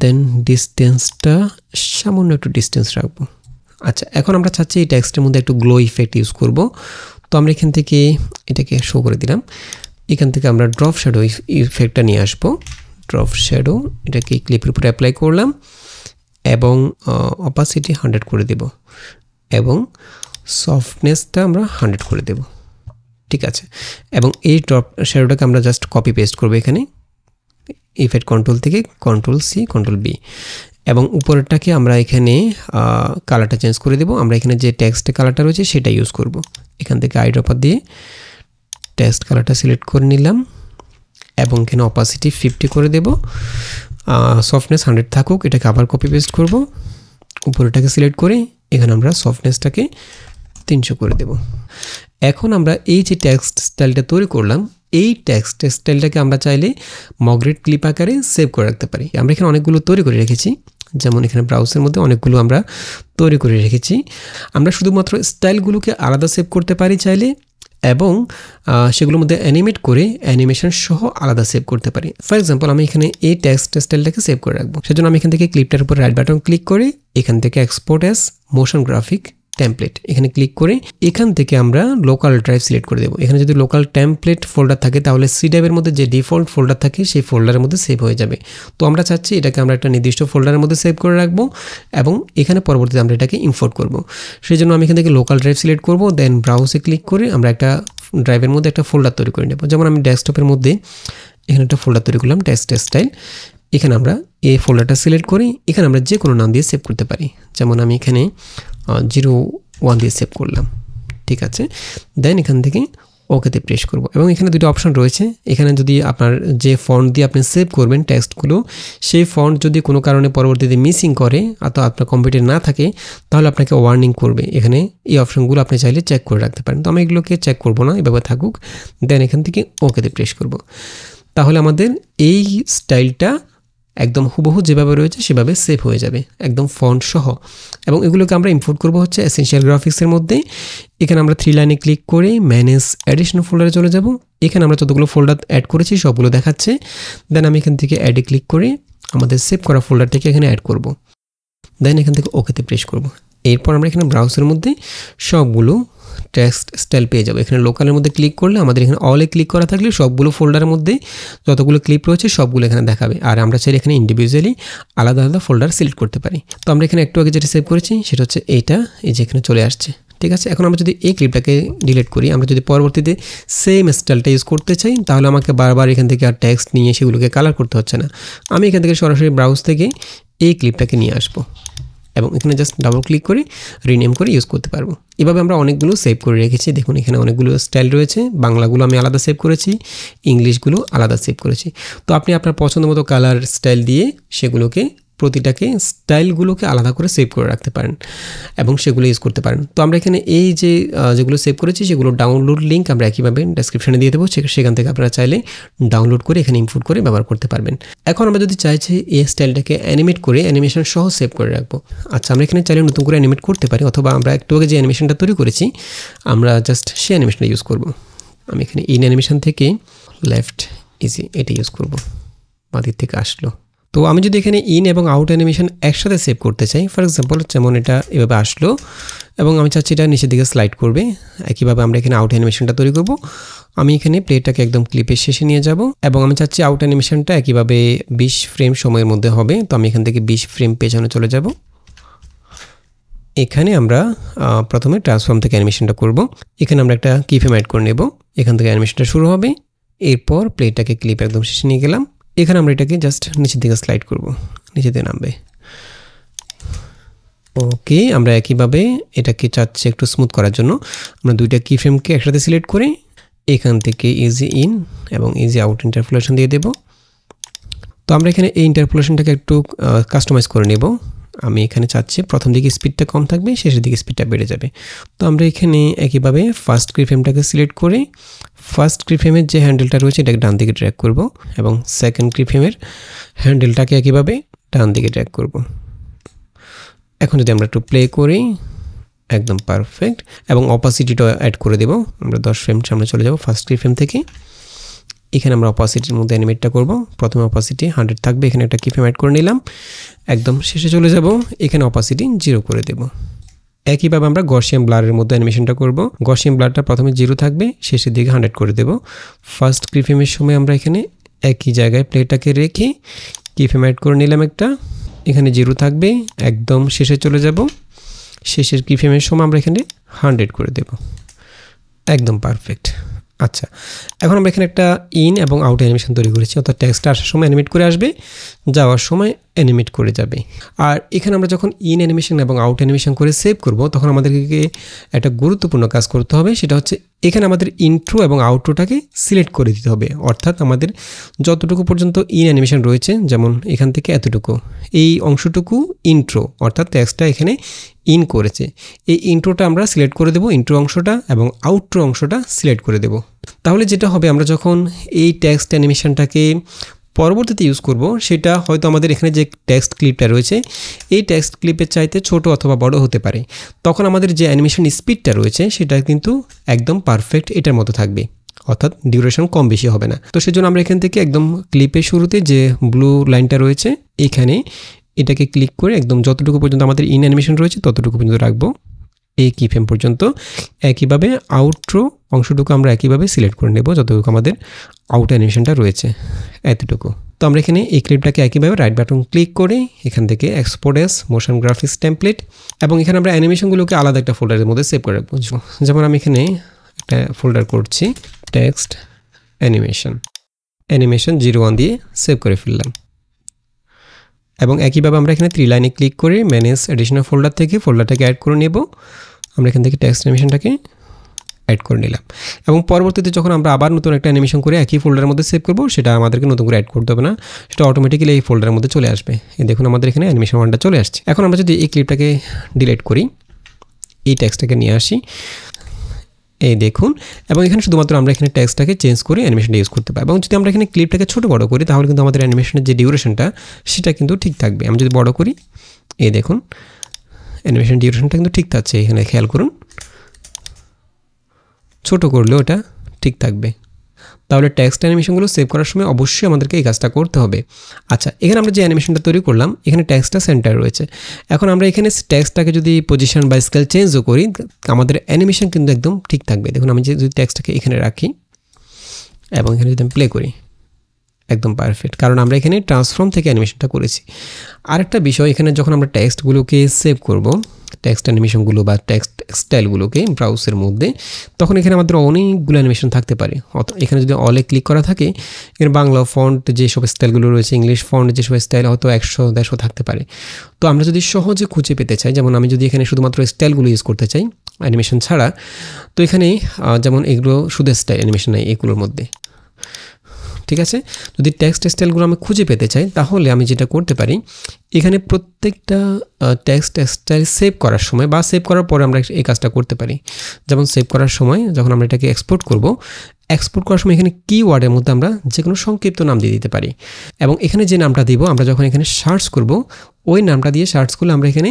দেন ডিস্টেন্সটা সামান্য একটু ডিস্টেন্স রাখবো। আচ্ছা, এখন আমরা চাচ্ছি এই টেক্সটের মধ্যে একটু গ্লো ইফেক্ট ইউজ করব। তো আমরা এখান থেকে এটাকে শো করে দিলাম। এখান থেকে আমরা ড্রপ শ্যাডো ইফেক্টটা নিয়ে আসবো। ড্রপ শ্যাডো, এটাকে ক্লিপের উপরে অ্যাপ্লাই করলাম এবং অপাসিটি 100 করে দেব এবং সফটনেসটা আমরা 100 করে দেব, ঠিক আছে। এবং এই ড্রপ শ্যাডোটাকে আমরা জাস্ট কপি পেস্ট করবো এখানে ইফেক্ট কন্ট্রোল থেকে, কন্ট্রোল সি কন্ট্রোল বি, এবং উপরেরটাকে আমরা এখানে কালারটা চেঞ্জ করে দেব। আমরা এখানে যে টেক্সটের কালারটা রয়েছে সেটা ইউজ করব। এখান থেকে আইড্রপার দিয়ে টেক্সট কালারটা সিলেক্ট করে নিলাম এবং এখানে অপাসিটি 50 করে দেব। সফটনেস 100 থাকুক। এটাকে আবার কপি পেস্ট করব। উপরেটাকে সিলেক্ট করে এখানে আমরা সফটনেসটাকে 300 করে দেব। এখন আমরা এই যে টেক্সট স্টাইলটা তৈরি করলাম, এই টেক্সট স্টাইলটাকে আমরা চাইলে মগ্রেট ক্লিপ আকারে সেভ করে রাখতে পারি। আমরা এখানে অনেকগুলো তৈরি করে রেখেছি, যেমন এখানে ব্রাউজারের মধ্যে অনেকগুলো আমরা তৈরি করে রেখেছি। আমরা শুধুমাত্র স্টাইলগুলোকে আলাদা সেভ করতে পারি চাইলে, এবং সেগুলোর মধ্যে অ্যানিমেট করে অ্যানিমেশন সহ আলাদা সেভ করতে পারি। ফর এক্সাম্পল আমি এখানে এই টেক্সট স্টাইলটাকে সেভ করে রাখবো। সেজন্য আমি এখান থেকে ক্লিপটার উপর রাইট বাটন ক্লিক করে এখান থেকে export as motion graphic template এখানে ক্লিক করে এখান থেকে আমরা লোকাল ড্রাইভ সিলেক্ট করে দেবো। এখানে যদি লোকাল টেমপ্লেট ফোল্ডার থাকে তাহলে সি ড্রাইভের মধ্যে যে ডিফল্ট ফোল্ডার থাকে সেই ফোল্ডারের মধ্যে সেভ হয়ে যাবে। তো আমরা চাচ্ছি এটাকে আমরা একটা নির্দিষ্ট ফোল্ডারের মধ্যে সেভ করে রাখবো এবং এখানে পরবর্তীতে আমরা এটাকে ইম্পোর্ট করব। সেই জন্য আমি এখান থেকে লোকাল ড্রাইভ সিলেক্ট করব, দেন ব্রাউজে ক্লিক করে আমরা একটা ড্রাইভের মধ্যে একটা ফোল্ডার তৈরি করে নেব। যেমন আমি ডেস্কটপের মধ্যে এখানে একটা ফোল্ডার তৈরি করলাম টেক্সট স্টাইল। এখানে আমরা এই ফোল্ডারটা সিলেক্ট করি, এখানে আমরা যে কোনো নাম দিয়ে সেভ করতে পারি। যেমন আমি এখানে 01 দিয়ে সেভ করলাম, ঠিক আছে। দেন এখান থেকে ওকেতে প্রেস করব এবং এখানে দুটো অপশন রয়েছে। এখানে যদি আপনার যে ফন্ট দিয়ে আপনি সেভ করবেন টেক্সটগুলো, সেই ফন্ট যদি কোনো কারণে পরবর্তীতে মিসিং করে অথবা আপনার কম্পিউটারে না থাকে তাহলে আপনাকে ওয়ার্নিং করবে। এখানে এই অপশনগুলো আপনি চাইলে চেক করে রাখতে পারেন। তো আমি এগুলোকে চেক করব না, এভাবে থাকুক। দেন এখান থেকে ওকেতে প্রেস করব। তাহলে আমাদের এই স্টাইলটা একদম হুবহু যেভাবে রয়েছে সেভাবে সেভ হয়ে যাবে, একদম ফন্ট সহ। এবং এগুলোকে আমরা ইম্পোর্ট করব হচ্ছে এসেনশিয়াল গ্রাফিক্সের মধ্যে। এখানে আমরা 3 লাইনে ক্লিক করে ম্যানেজ অ্যাডিশনাল ফোল্ডারে চলে যাব। এখানে আমরা যতগুলো ফোল্ডার অ্যাড করেছি সবগুলো দেখাচ্ছে। দেন আমি এখান থেকে অ্যাডে ক্লিক করে আমাদের সেভ করা ফোল্ডারটাকে এখানে অ্যাড করব। দেন এখান থেকে ওকেতে প্রেস করব। এরপর আমরা এখানে ব্রাউজারের মধ্যে সবগুলো টেক্সট স্টাইল পেয়ে যাবো। এখানে লোকালের মধ্যে ক্লিক করলে আমাদের এখানে অলে ক্লিক করা থাকলে সবগুলো ফোল্ডারের মধ্যে যতগুলো ক্লিপ রয়েছে সবগুলো এখানে দেখাবে। আর আমরা চাইলে এখানে ইন্ডিভিজুয়ালি আলাদা আলাদা ফোল্ডার সিলেক্ট করতে পারি। তো আমরা এখানে একটু আগে যেটা সেভ করেছি সেটা হচ্ছে এইটা, এই যে এখানে চলে আসছে, ঠিক আছে। এখন আমরা যদি এই ক্লিপটাকে ডিলিট করি, আমরা যদি পরবর্তীতে সেম স্টাইলটা ইউজ করতে চাই তাহলে আমাকে বারবার এখান থেকে আর টেক্সট নিয়ে সেগুলোকে কালার করতে হচ্ছে না। আমি এখান থেকে সরাসরি ব্রাউজ থেকে এই ক্লিপটাকে নিয়ে আসবো এবং এখানে জাস্ট ডাবল ক্লিক করে রিনেম করে ইউজ করতে পারবো। এভাবে আমরা অনেকগুলো সেভ করে রেখেছি। দেখুন এখানে অনেকগুলো স্টাইল রয়েছে, বাংলাগুলো আমি আলাদা সেভ করেছি, ইংলিশগুলো আলাদা সেভ করেছি। তো আপনি আপনার পছন্দ মতো কালার স্টাইল দিয়ে সেগুলোকে প্রতিটাকে স্টাইলগুলোকে আলাদা করে সেভ করে রাখতে পারেন এবং সেগুলো ইউজ করতে পারেন। তো আমরা এখানে এই যে যেগুলো সেভ করেছি সেগুলো ডাউনলোড লিঙ্ক আমরা একইভাবে ডেসক্রিপশনে দিয়ে দেবো, সেখান থেকে আপনারা চাইলে ডাউনলোড করে এখানে ইম্পোর্ট করে ব্যবহার করতে পারবেন। এখন আমরা যদি চাইছি এই স্টাইলটাকে অ্যানিমেট করে অ্যানিমেশন সহ সেভ করে রাখবো, আচ্ছা আমরা এখানে চাইলে নতুন করে অ্যানিমেট করতে পারি, অথবা আমরা একটু আগে যে অ্যানিমেশনটা তৈরি করেছি আমরা জাস্ট সেই অ্যানিমেশনটা ইউজ করব। আমি এখানে ইন অ্যানিমেশন থেকে লেফট ইজি এটা ইউজ করব, বাদিক থেকে আসলো। তো আমি যদি এখানে ইন এবং আউট অ্যানিমেশন একসাথে সেভ করতে চাই, ফর এক্সাম্পল যেমন এটা এভাবে আসলো এবং আমি চাচ্ছি এটা নিচের দিকে স্লাইড করবে, একইভাবে আমরা এখানে আউট অ্যানিমেশনটা তৈরি করব। আমি এখানে প্লেটাকে একদম ক্লিপের শেষে নিয়ে যাব এবং আমি চাচ্ছি আউট অ্যানিমেশনটা একইভাবে 20 ফ্রেম সময়ের মধ্যে হবে। তো আমি এখান থেকে 20 ফ্রেম পেছনে চলে যাব। এখানে আমরা প্রথমে ট্রান্সফর্ম থেকে অ্যানিমেশনটা করব। এখানে আমরা একটা কি ফ্রেম অ্যাড করে নেব, এখান থেকে অ্যানিমেশনটা শুরু হবে। এরপর প্লেটাকে ক্লিপ একদম শেষে নিয়ে গেলাম। এখানে আমরা এটাকে জাস্ট নিচের দিকে স্লাইড করব, নিচের দিকে নামবে। ওকে, আমরা একইভাবে এটাকে চাচ্ছি একটু স্মুথ করার জন্য আমরা দুইটা কি ফ্রেমকে একসাথে সিলেক্ট করে এখান থেকে ইজি ইন এবং ইজি আউট ইন্টারপোলেশন দিয়ে দেব। তো আমরা এখানে এই ইন্টারপোলেশনটাকে একটু কাস্টমাইজ করে নেব। আমি এখানে চাচ্ছি প্রথম দিকে স্পিডটা কম থাকবে, শেষের দিকে স্পিডটা বেড়ে যাবে। তো আমরা এখানে একইভাবে ফার্স্ট কি ফ্রেমটাকে সিলেক্ট করে ফার্স্ট কি ফ্রেমের যে হ্যান্ডেলটা রয়েছে এটাকে ডান দিকে ড্র্যাগ করব এবং সেকেন্ড কি ফ্রেমের হ্যান্ডেলটাকে একইভাবে ডান দিকে ড্র্যাগ করব। এখন যদি আমরা একটু প্লে করি, একদম পারফেক্ট। এবং অপাসিটিটা অ্যাড করে দেব। আমরা 10 ফ্রেম সামনে চলে যাব ফার্স্ট কি ফ্রেম থেকে। এখানে আমরা অপাসিটির মধ্যে অ্যানিমেটটা করব। প্রথমে অপাসিটি 100 থাকবে, এখানে একটা কি ফ্রেম অ্যাড করে নিলাম। একদম শেষে চলে যাব, এখানে অপাসিটি 0 করে দেব। একইভাবে আমরা গসিয়ান ব্লারের মধ্যে অ্যানিমেশনটা করব। গসিয়ান ব্লারটা প্রথমে 0 থাকবে, শেষের দিকে 100 করে দেব। ফার্স্ট কি ফ্রেমের সময় আমরা এখানে একই জায়গায় প্লেটাকে রেখে কি ফ্রেম অ্যাড করে নিলাম একটা, এখানে 0 থাকবে, একদম শেষে চলে যাব। শেষের কি ফ্রেমের সময় আমরা এখানে 100 করে দেব। একদম পারফেক্ট। আচ্ছা, এখন আমরা এখানে একটা ইন এবং আউট অ্যানিমেশন তৈরি করেছি, অর্থাৎ টেক্সটটা আসার সময় অ্যানিমেট করে আসবে, যাওয়ার সময় অ্যানিমেট করে যাবে। আর এখানে আমরা যখন ইন অ্যানিমেশন এবং আউট অ্যানিমেশন করে সেভ করব, তখন আমাদেরকে একটা গুরুত্বপূর্ণ কাজ করতে হবে, সেটা হচ্ছে এখানে আমাদের ইন্ট্রো এবং আউট্রোটাকে সিলেক্ট করে দিতে হবে। অর্থাৎ আমাদের যতটুকু পর্যন্ত ইন অ্যানিমেশন রয়েছে, যেমন এখান থেকে এতটুকু, এই অংশটুকু ইন্ট্রো, অর্থাৎ টেক্সটটা এখানে ইন করেছে, এই ইন্ট্রোটা আমরা সিলেক্ট করে দেব, ইন্ট্রো অংশটা, এবং আউট্রো অংশটা সিলেক্ট করে দেব। তাহলে যেটা হবে, আমরা যখন এই টেক্সট অ্যানিমেশনটাকে পরবর্তীতে ইউজ করব, সেটা হয়তো আমাদের এখানে যে টেক্সট ক্লিপটা রয়েছে, এই টেক্সট ক্লিপের চাইতে ছোট অথবা বড় হতে পারে। তখন আমাদের যে অ্যানিমেশন স্পিডটা রয়েছে, সেটা কিন্তু একদম পারফেক্ট এটার মতো থাকবে, অর্থাৎ ডিউরেশন কম বেশি হবে না। তো সেজন্য আমরা এখান থেকে একদম ক্লিপের শুরুতে যে ব্লু লাইনটা রয়েছে, এখানে এটাকে ক্লিক করে একদম যতটুকু পর্যন্ত আমাদের ইন অ্যানিমেশন রয়েছে ততটুকু পর্যন্ত রাখবো, এই কিফ্রেম পর্যন্ত। একইভাবে আউট্রো অংশটুকু আমরা একইভাবে সিলেক্ট করে নেব, যতটুকু আমাদের আউট অ্যানিমেশনটা রয়েছে এতটুকু। তো আমরা এখানে এই ক্লিপটাকে একইভাবে রাইট বাটন ক্লিক করে এখান থেকে export as motion graphics template, এবং এখানে আমরা অ্যানিমেশনগুলোকে আলাদা একটা ফোল্ডারের মধ্যে সেভ করে রাখবো। যেমন আমি এখানে একটা ফোল্ডার করছি, টেক্সট অ্যানিমেশন 01 দিয়ে সেভ করে ফেললাম। এবং একইভাবে আমরা এখানে 3 লাইনে ক্লিক করে ম্যানেজ অ্যাডিশনাল ফোল্ডার থেকে ফোল্ডারটাকে অ্যাড করে নেব। আমরা এখান থেকে টেক্সট অ্যানিমেশনটাকে অ্যাড করে নিলাম, এবং পরবর্তীতে যখন আমরা আবার নতুন একটা অ্যানিমেশন করে একই ফোল্ডারের মধ্যে সেভ করব, সেটা আমাদেরকে নতুন করে অ্যাড করতে হবে না, সেটা অটোমেটিক্যালি এই ফোল্ডারের মধ্যে চলে আসবে। এই দেখুন আমাদের এখানে অ্যানিমেশন 1টা চলে আসছে। এখন আমরা যদি এই ক্লিপটাকে ডিলিট করি, এই টেক্সটটাকে নিয়ে আসি, এই দেখুন, এবং এখানে শুধুমাত্র আমরা এখানে টেক্সটটাকে চেঞ্জ করে অ্যানিমেশনটা ইউজ করতে পারি। এবং যদি আমরা এখানে ক্লিপটাকে ছোটো বড়ো করি, তাহলে কিন্তু আমাদের অ্যানিমেশনের যে ডিউরেশনটা, সেটা কিন্তু ঠিক থাকবে। আমি যদি বড় করি, এই দেখুন অ্যানিমেশন ডিউরেশনটা কিন্তু ঠিক থাকছে, এখানে খেয়াল করুন। ছোট করলেও এটা ঠিক থাকবে। তাহলে টেক্সট অ্যানিমেশনগুলো সেভ করার সময় অবশ্যই আমাদেরকে এই কাজটা করতে হবে। আচ্ছা, এখানে আমরা যে অ্যানিমেশনটা তৈরি করলাম, এখানে টেক্সটটা সেন্টার রয়েছে। এখন আমরা এখানে টেক্সটটাকে যদি পজিশন বা স্কেল চেঞ্জও করি, আমাদের অ্যানিমেশন কিন্তু একদম ঠিক থাকবে। দেখুন আমি যদি টেক্সটটাকে এখানে রাখি এবং এখানে যদি আমি প্লে করি, একদম পারফেক্ট, কারণ আমরা এখানে ট্রান্সফর্ম থেকে অ্যানিমেশনটা করেছি। আরেকটা বিষয়, এখানে যখন আমরা টেক্সটগুলোকে সেভ করব, টেক্সট অ্যানিমেশনগুলো বা টেক্সট স্টাইলগুলোকে ব্রাউজের মধ্যে, তখন এখানে আমাদের অনেকগুলো অ্যানিমেশন থাকতে পারে। এখানে যদি অলে ক্লিক করা থাকে, এখানে বাংলা ফন্ট যেসব স্টাইলগুলো রয়েছে, ইংলিশ ফন্ট যেসব স্টাইল, হয়তো 100-150 থাকতে পারে। তো আমরা যদি সহজে খুঁজে পেতে চাই, যেমন আমি যদি এখানে শুধুমাত্র স্টাইলগুলো ইউজ করতে চাই অ্যানিমেশন ছাড়া, তো এখানে যেমন এগুলো শুধু স্টাইল অ্যানিমেশন নেই এগুলোর মধ্যে, ঠিক আছে। যদি টেক্সট স্টাইলগুলো আমি খুঁজে পেতে চাই, তাহলে আমি যেটা করতে পারি, এখানে প্রত্যেকটা টেক্সট স্টাইল সেভ করার সময় বা সেভ করার পরে আমরা এই কাজটা করতে পারি। যেমন সেভ করার সময় যখন আমরা এটাকে এক্সপোর্ট করব, এক্সপোর্ট করার সময় এখানে কিওয়ার্ডের মধ্যে আমরা যে কোনো সংক্ষিপ্ত নাম দিয়ে দিতে পারি, এবং এখানে যে নামটা দিব, আমরা যখন এখানে সার্চ করব, ওই নামটা দিয়ে সার্চ করলে আমরা এখানে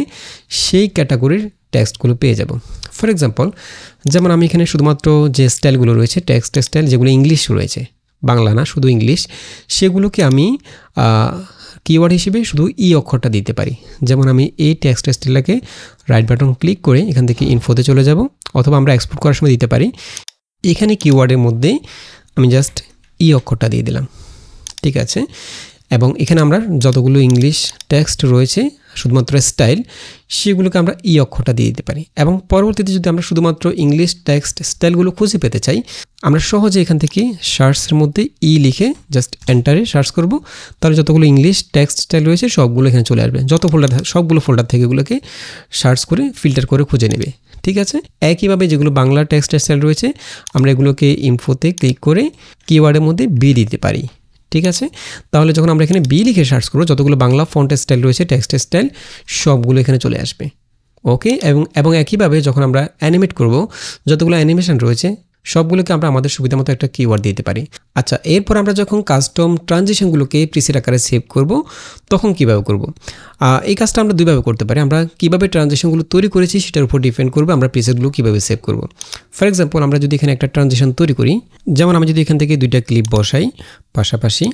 সেই ক্যাটাগরির টেক্সটগুলো পেয়ে যাব। ফর এক্সাম্পল, যেমন আমি এখানে শুধুমাত্র যে স্টাইলগুলো রয়েছে, টেক্সট স্টাইল যেগুলো ইংলিশ রয়েছে, বাংলা না শুধু ইংলিশ, সেগুলোকে আমি কিওয়ার্ড হিসেবে শুধু ই অক্ষরটা দিতে পারি। যেমন আমি এই টেক্সট স্টাইলটাকে রাইট বাটন ক্লিক করে এখান থেকে ইনফোতে চলে যাব, অথবা আমরা এক্সপোর্ট করার সময় দিতে পারি। এখানে কিওয়ার্ডের মধ্যে আমি জাস্ট ই অক্ষরটা দিয়ে দিলাম, ঠিক আছে। এবং এখানে আমরা যতগুলো ইংলিশ টেক্সট রয়েছে শুধুমাত্র স্টাইল, সেগুলোকে আমরা ই অক্ষরটা দিয়ে দিতে পারি। এবং পরবর্তীতে যদি আমরা শুধুমাত্র ইংলিশ টেক্সট স্টাইলগুলো খুঁজে পেতে চাই, আমরা সহজে এখান থেকে সার্চের মধ্যে ই লিখে জাস্ট এন্টারে সার্চ করব, তাহলে যতগুলো ইংলিশ টেক্সট স্টাইল রয়েছে সবগুলো এখানে চলে আসবে। যত ফোল্ডার, সবগুলো ফোল্ডার থেকে এগুলোকে সার্চ করে ফিল্টার করে খুঁজে নেবে, ঠিক আছে। একইভাবে যেগুলো বাংলা টেক্সট স্টাইল রয়েছে, আমরা এগুলোকে ইনফোতে ক্লিক করে কিওয়ার্ডের মধ্যে বি দিতে পারি, ঠিক আছে। তাহলে যখন আমরা এখানে বি লিখে সার্চ করব, যতগুলো বাংলা ফন্ট স্টাইল রয়েছে, টেক্সট স্টাইল, সবগুলো এখানে চলে আসবে, ওকে। এবং একইভাবে যখন আমরা অ্যানিমেট করব, যতগুলো অ্যানিমেশন রয়েছে সবগুলোকে আমরা আমাদের সুবিধা মতো একটা কিওয়ার্ড দিতে পারি। আচ্ছা, এরপর আমরা যখন কাস্টম ট্রানজিশনগুলোকে প্রিসেট আকারে সেভ করব, তখন কীভাবে করব? এই কাজটা আমরা দুইভাবে করতে পারি। আমরা কীভাবে ট্রানজিশনগুলো তৈরি করেছি সেটার উপর ডিপেন্ড করবে আমরা প্রিসেটগুলো কীভাবে সেভ করব। ফর এক্সাম্পল, আমরা যদি এখানে একটা ট্রানজিশন তৈরি করি, যেমন আমি যদি এখান থেকে দুইটা ক্লিপ বসাই পাশাপাশি,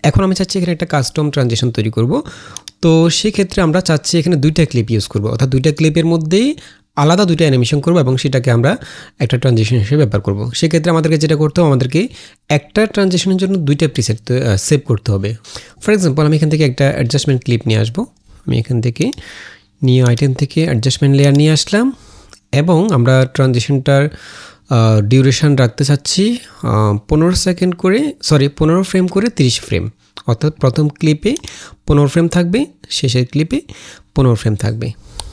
এখন আমি চাচ্ছি এখানে একটা কাস্টম ট্রানজিশন তৈরি করব। তো সেক্ষেত্রে আমরা চাচ্ছি এখানে দুইটা ক্লিপ ইউজ করব, অর্থাৎ দুইটা ক্লিপের মধ্যেই আলাদা দুইটা অ্যানিমেশন করব এবং সেটাকে আমরা একটা ট্রানজিশন হিসেবে ব্যবহার করব। সেক্ষেত্রে আমাদেরকে যেটা করতে হবে, আমাদেরকে একটা ট্রানজিশনের জন্য দুইটা প্রিসেট সেভ করতে হবে। ফর এক্সাম্পল, আমি এখান থেকে একটা অ্যাডজাস্টমেন্ট ক্লিপ নিয়ে আসবো। আমি এখান থেকে নিউ আইটেম থেকে অ্যাডজাস্টমেন্ট লেয়ার নিয়ে আসলাম, এবং আমরা ট্রানজিশনটার ডিউরেশন রাখতে চাচ্ছি 15 সেকেন্ড করে 15 ফ্রেম করে 30 ফ্রেম, অর্থাৎ প্রথম ক্লিপে 15 ফ্রেম থাকবে, শেষের ক্লিপে 15 ফ্রেম থাকবে।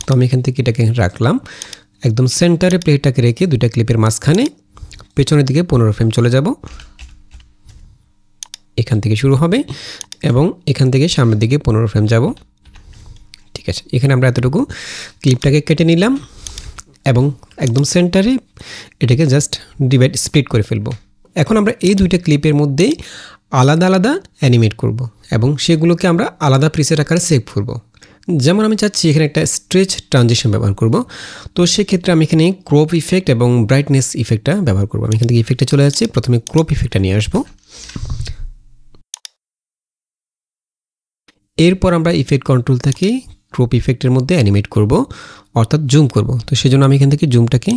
তো আমি এখান থেকে এটাকে রাখলাম, একদম সেন্টারে প্লেটটাকে রেখে দুইটা ক্লিপের মাঝখানে পেছনের দিকে 15 ফ্রেম চলে যাব। এখান থেকে শুরু হবে এবং এখান থেকে সামনের দিকে 15 ফ্রেম যাব। ঠিক আছে, এখানে আমরা এতটুকু ক্লিপটাকে কেটে নিলাম এবং একদম সেন্টারে এটাকে জাস্ট স্প্লিট করে ফেলবো। এখন আমরা এই দুইটা ক্লিপের মধ্যে আলাদা আলাদা অ্যানিমেট করব এবং সেগুলোকে আমরা আলাদা প্রিসেট আকারে সেভ করব। যেমন আমি চাচ্ছি এখানে একটা স্ট্রেচ ট্রানজিশন ব্যবহার করব, তো সেক্ষেত্রে আমি এখানে ক্রপ ইফেক্ট এবং ব্রাইটনেস ইফেক্টটা ব্যবহার করব। আমি এখান থেকে ইফেক্টে চলে যাচ্ছি, প্রথমে ক্রপ ইফেক্টটা নিয়ে আসবো। এরপর আমরা ইফেক্ট কন্ট্রোল থেকে ক্রপ ইফেক্টের মধ্যে অ্যানিমেট করব, অর্থাৎ জুম করব। তো সেজন্য আমি এখান থেকে জুমটাকে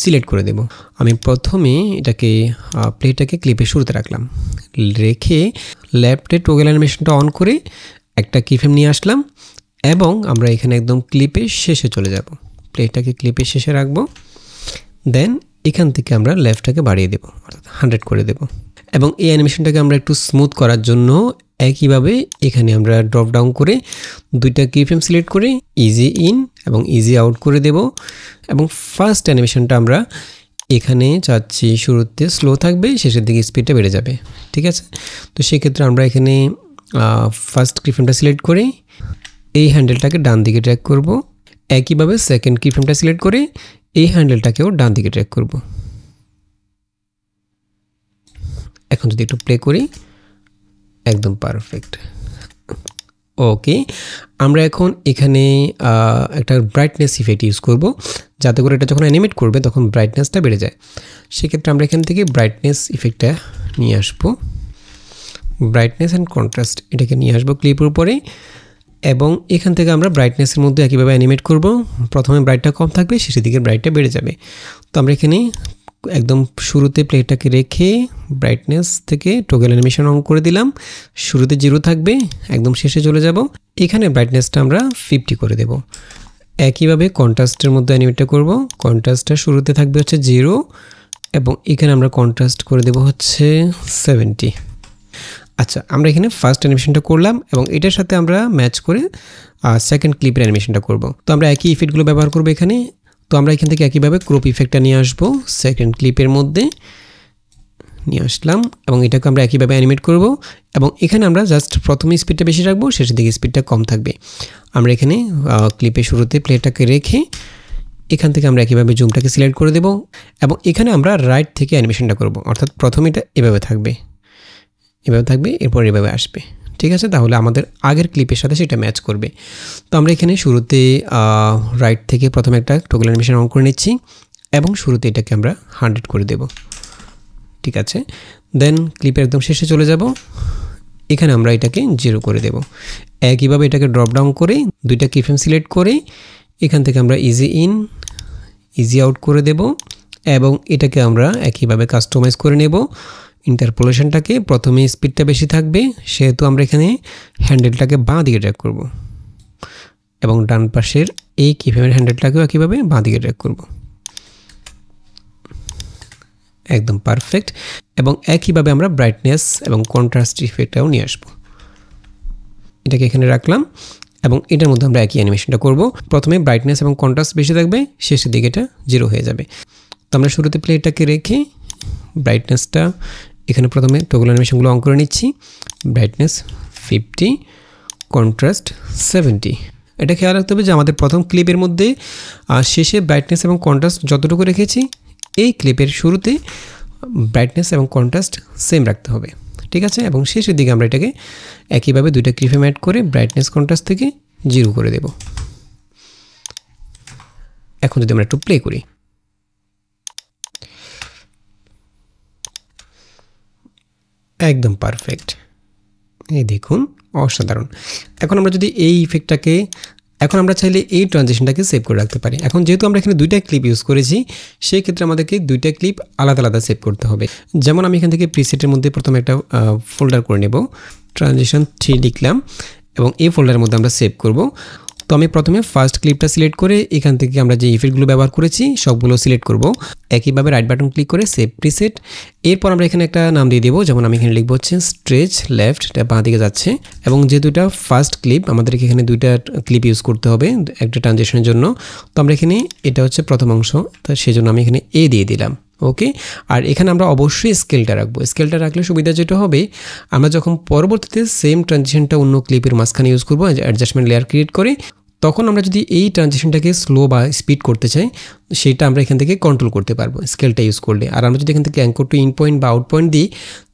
সিলেক্ট করে দেব। আমি প্রথমে এটাকে প্লেটাকে ক্লিপের শুরুতে রাখলাম, রেখে লেফটে টগল অ্যানিমেশনটা অন করে একটা কিফ্রেম নিয়ে আসলাম এবং আমরা এখানে একদম ক্লিপের শেষে চলে যাব। প্লেটাকে ক্লিপের শেষে রাখবো, দেন এখান থেকে আমরা লেফটটাকে বাড়িয়ে দেব, অর্থাৎ 100 করে দেব। এবং এই অ্যানিমেশনটাকে আমরা একটু স্মুথ করার জন্য একইভাবে এখানে আমরা ড্রপ ডাউন করে দুইটা কিফ্রেম সিলেক্ট করে ইজি ইন এবং ইজি আউট করে দেব। এবং ফার্স্ট অ্যানিমেশনটা আমরা এখানে চাচ্ছি শুরুতে স্লো থাকবে, শেষের দিকে স্পিডটা বেড়ে যাবে। ঠিক আছে, তো সেক্ষেত্রে আমরা এখানে ফার্স্ট কিফ্রেমটা সিলেক্ট করে এই হ্যান্ডেলটাকে ডান দিকে ট্র্যাক করব। একইভাবে সেকেন্ড কিফ্রেমটা সিলেক্ট করে এই হ্যান্ডেলটাকেও ডান দিকে ট্র্যাক করব। এখন যদি একটু প্লে করি, একদম পারফেক্ট। ওকে, আমরা এখন এখানে একটা ব্রাইটনেস ইফেক্ট ইউজ করব, যাতে করে এটা যখন অ্যানিমেট করবে তখন ব্রাইটনেসটা বেড়ে যায়। সেক্ষেত্রে আমরা এখান থেকে ব্রাইটনেস ইফেক্টটা নিয়ে আসবো, ব্রাইটনেস অ্যান্ড কন্ট্রাস্ট এটাকে নিয়ে আসবো ক্লিপের উপরে। এবং এখান থেকে আমরা ব্রাইটনেসের মধ্যে একইভাবে অ্যানিমেট করব, প্রথমে ব্রাইটটা কম থাকবে, শেষের দিকে ব্রাইটটা বেড়ে যাবে। তো আমরা এখানে একদম শুরুতে প্লেটটাকে রেখে ব্রাইটনেস থেকে টগল অ্যানিমেশন অন করে দিলাম, শুরুতে 0 থাকবে, একদম শেষে চলে যাব। এখানে ব্রাইটনেসটা আমরা 50 করে দেব। একইভাবে কন্ট্রাস্টের মধ্যে অ্যানিমেটটা করব, কন্ট্রাস্টটা শুরুতে থাকবে হচ্ছে 0 এবং এখানে আমরা কন্ট্রাস্ট করে দেব হচ্ছে 70। আচ্ছা, আমরা এখানে ফার্স্ট অ্যানিমেশনটা করলাম এবং এটার সাথে আমরা ম্যাচ করে সেকেন্ড ক্লিপের অ্যানিমেশনটা করব। তো আমরা একই ইফেক্টগুলো ব্যবহার করব এখানে। তো আমরা এখান থেকে একইভাবে ক্রপ ইফেক্টটা নিয়ে আসবো, সেকেন্ড ক্লিপের মধ্যে নিয়ে আসলাম এবং এটাকে আমরা একইভাবে অ্যানিমেট করব। এবং এখানে আমরা জাস্ট প্রথমে স্পিডটা বেশি রাখবো, শেষের দিকে স্পিডটা কম থাকবে। আমরা এখানে ক্লিপের শুরুতে প্লেটাকে রেখে এখান থেকে আমরা একইভাবে জুমটাকে সিলেক্ট করে দেব এবং এখানে আমরা রাইট থেকে অ্যানিমেশনটা করব, অর্থাৎ প্রথমে এটা এভাবে থাকবে, এরপর এভাবে আসবে। ঠিক আছে, তাহলে আমাদের আগের ক্লিপের সাথে সেটা ম্যাচ করবে। তো আমরা এখানে শুরুতে রাইট থেকে প্রথমে একটা টগল অ্যানিমেশন অন করে নিচ্ছি এবং শুরুতে এটাকে আমরা 100 করে দেব। ঠিক আছে, দেন ক্লিপের একদম শেষে চলে যাব, এখানে আমরা এটাকে 0 করে দেব। একইভাবে এটাকে ড্রপ ডাউন করে দুইটা কিফ্রেম সিলেক্ট করে এখান থেকে আমরা ইজি ইন ইজি আউট করে দেব এবং এটাকে আমরা একইভাবে কাস্টমাইজ করে নেব। ইন্টারপোলেশনটাকে প্রথমে স্পিডটা বেশি থাকবে, সেহেতু আমরা এখানে হ্যান্ডেলটাকে বাঁ দিকে ট্র্যাক করব এবং ডান পাশের এই কিফ্রেমের হ্যান্ডেলটাকেও একইভাবে বাঁ দিকে ট্র্যাক করব। একদম পারফেক্ট। এবং একইভাবে আমরা ব্রাইটনেস এবং কন্ট্রাস্ট ইফেক্টটাও নিয়ে আসবো। এটাকে এখানে রাখলাম এবং এটার মধ্যে আমরা একই অ্যানিমেশনটা করব। প্রথমে ব্রাইটনেস এবং কন্ট্রাস্ট বেশি থাকবে, শেষের দিকে এটা 0 হয়ে যাবে। তো আমরা শুরুতে প্লেটাকে রেখে ব্রাইটনেসটা এখানে প্রথমে টগল অ্যানিমেশনগুলো অন করে নিচ্ছি, ব্রাইটনেস 50, কন্ট্রাস্ট 70। এটা খেয়াল রাখতে হবে যে আমাদের প্রথম ক্লিপের মধ্যে শেষে ব্রাইটনেস এবং কন্ট্রাস্ট যতটুকু রেখেছি এই ক্লিপের শুরুতে ব্রাইটনেস এবং কন্ট্রাস্ট সেম রাখতে হবে। ঠিক আছে, এবং শেষের দিকে আমরা এটাকে একইভাবে দুইটা কিফ্রেম অ্যাড করে ব্রাইটনেস কন্ট্রাস্ট থেকে 0 করে দেব। এখন যদি আমরা একটু প্লে করি, একদম পারফেক্ট, এই দেখুন অসাধারণ। এখন আমরা যদি এই ইফেক্টটাকে এখন আমরা চাইলে এই ট্রানজিশনটাকে সেভ করে রাখতে পারি। এখন যেহেতু আমরা এখানে দুইটা ক্লিপ ইউজ করেছি, সেই ক্ষেত্রে আমাদেরকে দুইটা ক্লিপ আলাদা আলাদা সেভ করতে হবে। যেমন আমি এখান থেকে প্রিসেটের মধ্যে প্রথমে একটা ফোল্ডার করে নেব, ট্রানজিশন 3 লিখলাম এবং এই ফোল্ডারের মধ্যে আমরা সেভ করব। তো আমি প্রথমে ফার্স্ট ক্লিপটা সিলেক্ট করে এখান থেকে আমরা যে ইফেক্টগুলো ব্যবহার করেছি সবগুলো সিলেক্ট করব। একইভাবে রাইট বাটন ক্লিক করে সেভ প্রিসেট। এরপর আমরা এখানে একটা নাম দিয়ে দেবো, যেমন আমি এখানে লিখবো হচ্ছে স্ট্রেচ লেফট, এটা বাঁ দিকে যাচ্ছে। এবং যেহেতু এটা ফার্স্ট ক্লিপ, আমাদেরকে এখানে দুইটা ক্লিপ ইউজ করতে হবে একটা ট্রানজিশনের জন্য। তো আমরা এখানে এটা হচ্ছে প্রথম অংশ, তো সেজন্য আমি এখানে এ দিয়ে দিলাম। ওকে, আর এখানে আমরা অবশ্যই স্কেলটা রাখবো। স্কেলটা রাখলে সুবিধা যেটা হবে, আমরা যখন পরবর্তীতে সেম ট্রানজিশনটা অন্য ক্লিপের মাঝখানে ইউজ করবো অ্যাডজাস্টমেন্ট লেয়ার ক্রিয়েট করে, তখন আমরা যদি এই ট্রানজিশনটাকে স্লো বা স্পিড করতে চাই, সেটা আমরা এখান থেকে কন্ট্রোল করতে পারবো স্কেলটা ইউজ করলে। আর আমরা যদি এখান থেকে অ্যাঙ্কর টু ইন পয়েন্ট বা আউট পয়েন্ট দিই,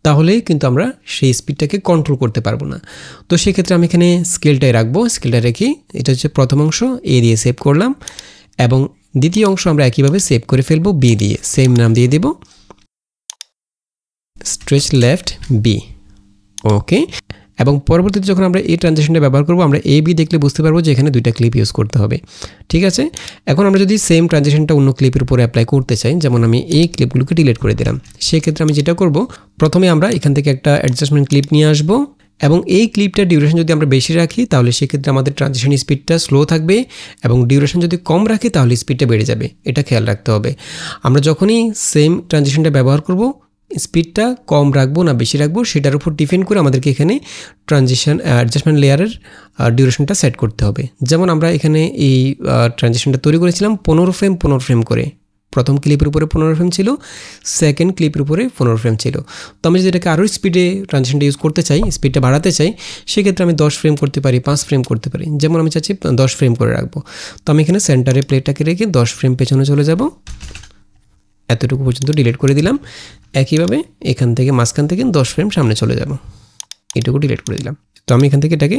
তাহলে কিন্তু আমরা সেই স্পিডটাকে কন্ট্রোল করতে পারবো না। তো সেক্ষেত্রে আমি এখানে স্কেলটাই রাখবো। স্কেলটা রেখে এটা হচ্ছে প্রথম অংশ, এ দিয়ে সেভ করলাম। এবং দ্বিতীয় অংশ আমরা একইভাবে সেভ করে ফেলবো, বি দিয়ে সেম নাম দিয়ে দেব, স্ট্রেচ লেফট বি। ওকে, এবং পরবর্তীতে যখন আমরা এই ট্রানজিশনটা ব্যবহার করব, আমরা এ বি দেখলে বুঝতে পারবো যে এখানে দুইটা ক্লিপ ইউজ করতে হবে। ঠিক আছে, এখন আমরা যদি সেম ট্রানজিশনটা অন্য ক্লিপের উপরে অ্যাপ্লাই করতে চাই, যেমন আমি এই ক্লিপগুলোকে ডিলিট করে দিলাম, সেক্ষেত্রে আমি যেটা করব, প্রথমে আমরা এখান থেকে একটা অ্যাডজাস্টমেন্ট ক্লিপ নিয়ে আসবো। এবং এই ক্লিপটার ডিউরেশন যদি আমরা বেশি রাখি, তাহলে সেক্ষেত্রে আমাদের ট্রানজিশন স্পিডটা স্লো থাকবে, এবং ডিউরেশন যদি কম রাখি তাহলে স্পিডটা বেড়ে যাবে। এটা খেয়াল রাখতে হবে। আমরা যখনই সেম ট্রানজিশনটা ব্যবহার করব, স্পিডটা কম রাখবো না বেশি রাখবো, সেটার উপর ডিপেন্ড করে আমাদেরকে এখানে ট্রানজিশন অ্যাডজাস্টমেন্ট লেয়ারের ডিউরেশনটা সেট করতে হবে। যেমন আমরা এখানে এই ট্রানজিশনটা তৈরি করেছিলাম 15 ফ্রেম করে। প্রথম ক্লিপের উপরে 15 ফ্রেম ছিল, সেকেন্ড ক্লিপের উপরে 15 ফ্রেম ছিল। তো আমি যদি এটাকে আরও স্পিডে ট্রানজিশনটা ইউজ করতে চাই, স্পিডটা বাড়াতে চাই, সেক্ষেত্রে আমি 10 ফ্রেম করতে পারি, 5 ফ্রেম করতে পারি। যেমন আমি চাচ্ছি 10 ফ্রেম করে রাখবো। তো আমি এখানে সেন্টারে প্লেটটাকে রেখে 10 ফ্রেম পেছনে চলে যাব, এতটুকু পর্যন্ত ডিলিট করে দিলাম। একইভাবে এখান থেকে মাঝখান থেকে 10 ফ্রেম সামনে চলে যাব, এটুকু ডিলিট করে দিলাম। তো আমি এখান থেকে এটাকে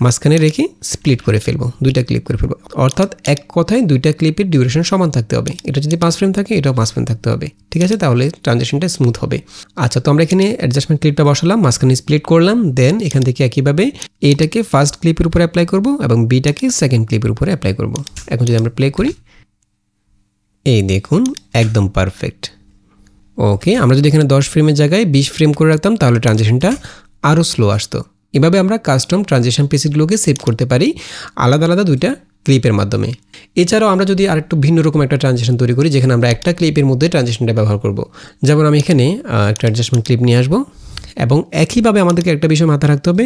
মাঝখানে রেখে স্প্লিট করে ফেলবো, দুইটা ক্লিপ করে ফেলবো। অর্থাৎ এক কথায় দুইটা ক্লিপের ডিউরেশন সমান থাকতে হবে। এটা যদি 5 ফ্রেম থাকে, এটাও 5 ফ্রেম থাকতে হবে। ঠিক আছে, তাহলে ট্রানজিশনটা স্মুথ হবে। আচ্ছা, তো আমরা এখানে অ্যাডজাস্টমেন্ট ক্লিপটা বসালাম, মাঝখানে স্প্লিট করলাম। দেন এখান থেকে একইভাবে এটাকে ফার্স্ট ক্লিপের উপরে অ্যাপ্লাই করব এবং বিটাকে সেকেন্ড ক্লিপের উপরে অ্যাপ্লাই করব। এখন যদি আমরা প্লে করি, এই দেখুন একদম পারফেক্ট। ওকে, আমরা যদি এখানে 10 ফ্রেমের জায়গায় 20 ফ্রেম করে রাখতাম, তাহলে ট্রানজিশনটা আরও স্লো আসতো। এভাবে আমরা কাস্টম ট্রানজিশন প্রিসেটগুলোকে সেভ করতে পারি আলাদা আলাদা দুইটা ক্লিপের মাধ্যমে। এছাড়াও আমরা যদি আরেকটু ভিন্ন রকম একটা ট্রানজিশন তৈরি করি, যেখানে আমরা একটা ক্লিপের মধ্যে ট্রানজিশনটা ব্যবহার করব। যেমন আমি এখানে একটা অ্যাডজাস্টমেন্ট ক্লিপ নিয়ে আসবো, এবং একইভাবে আমাদেরকে একটা বিষয় মাথায় রাখতে হবে,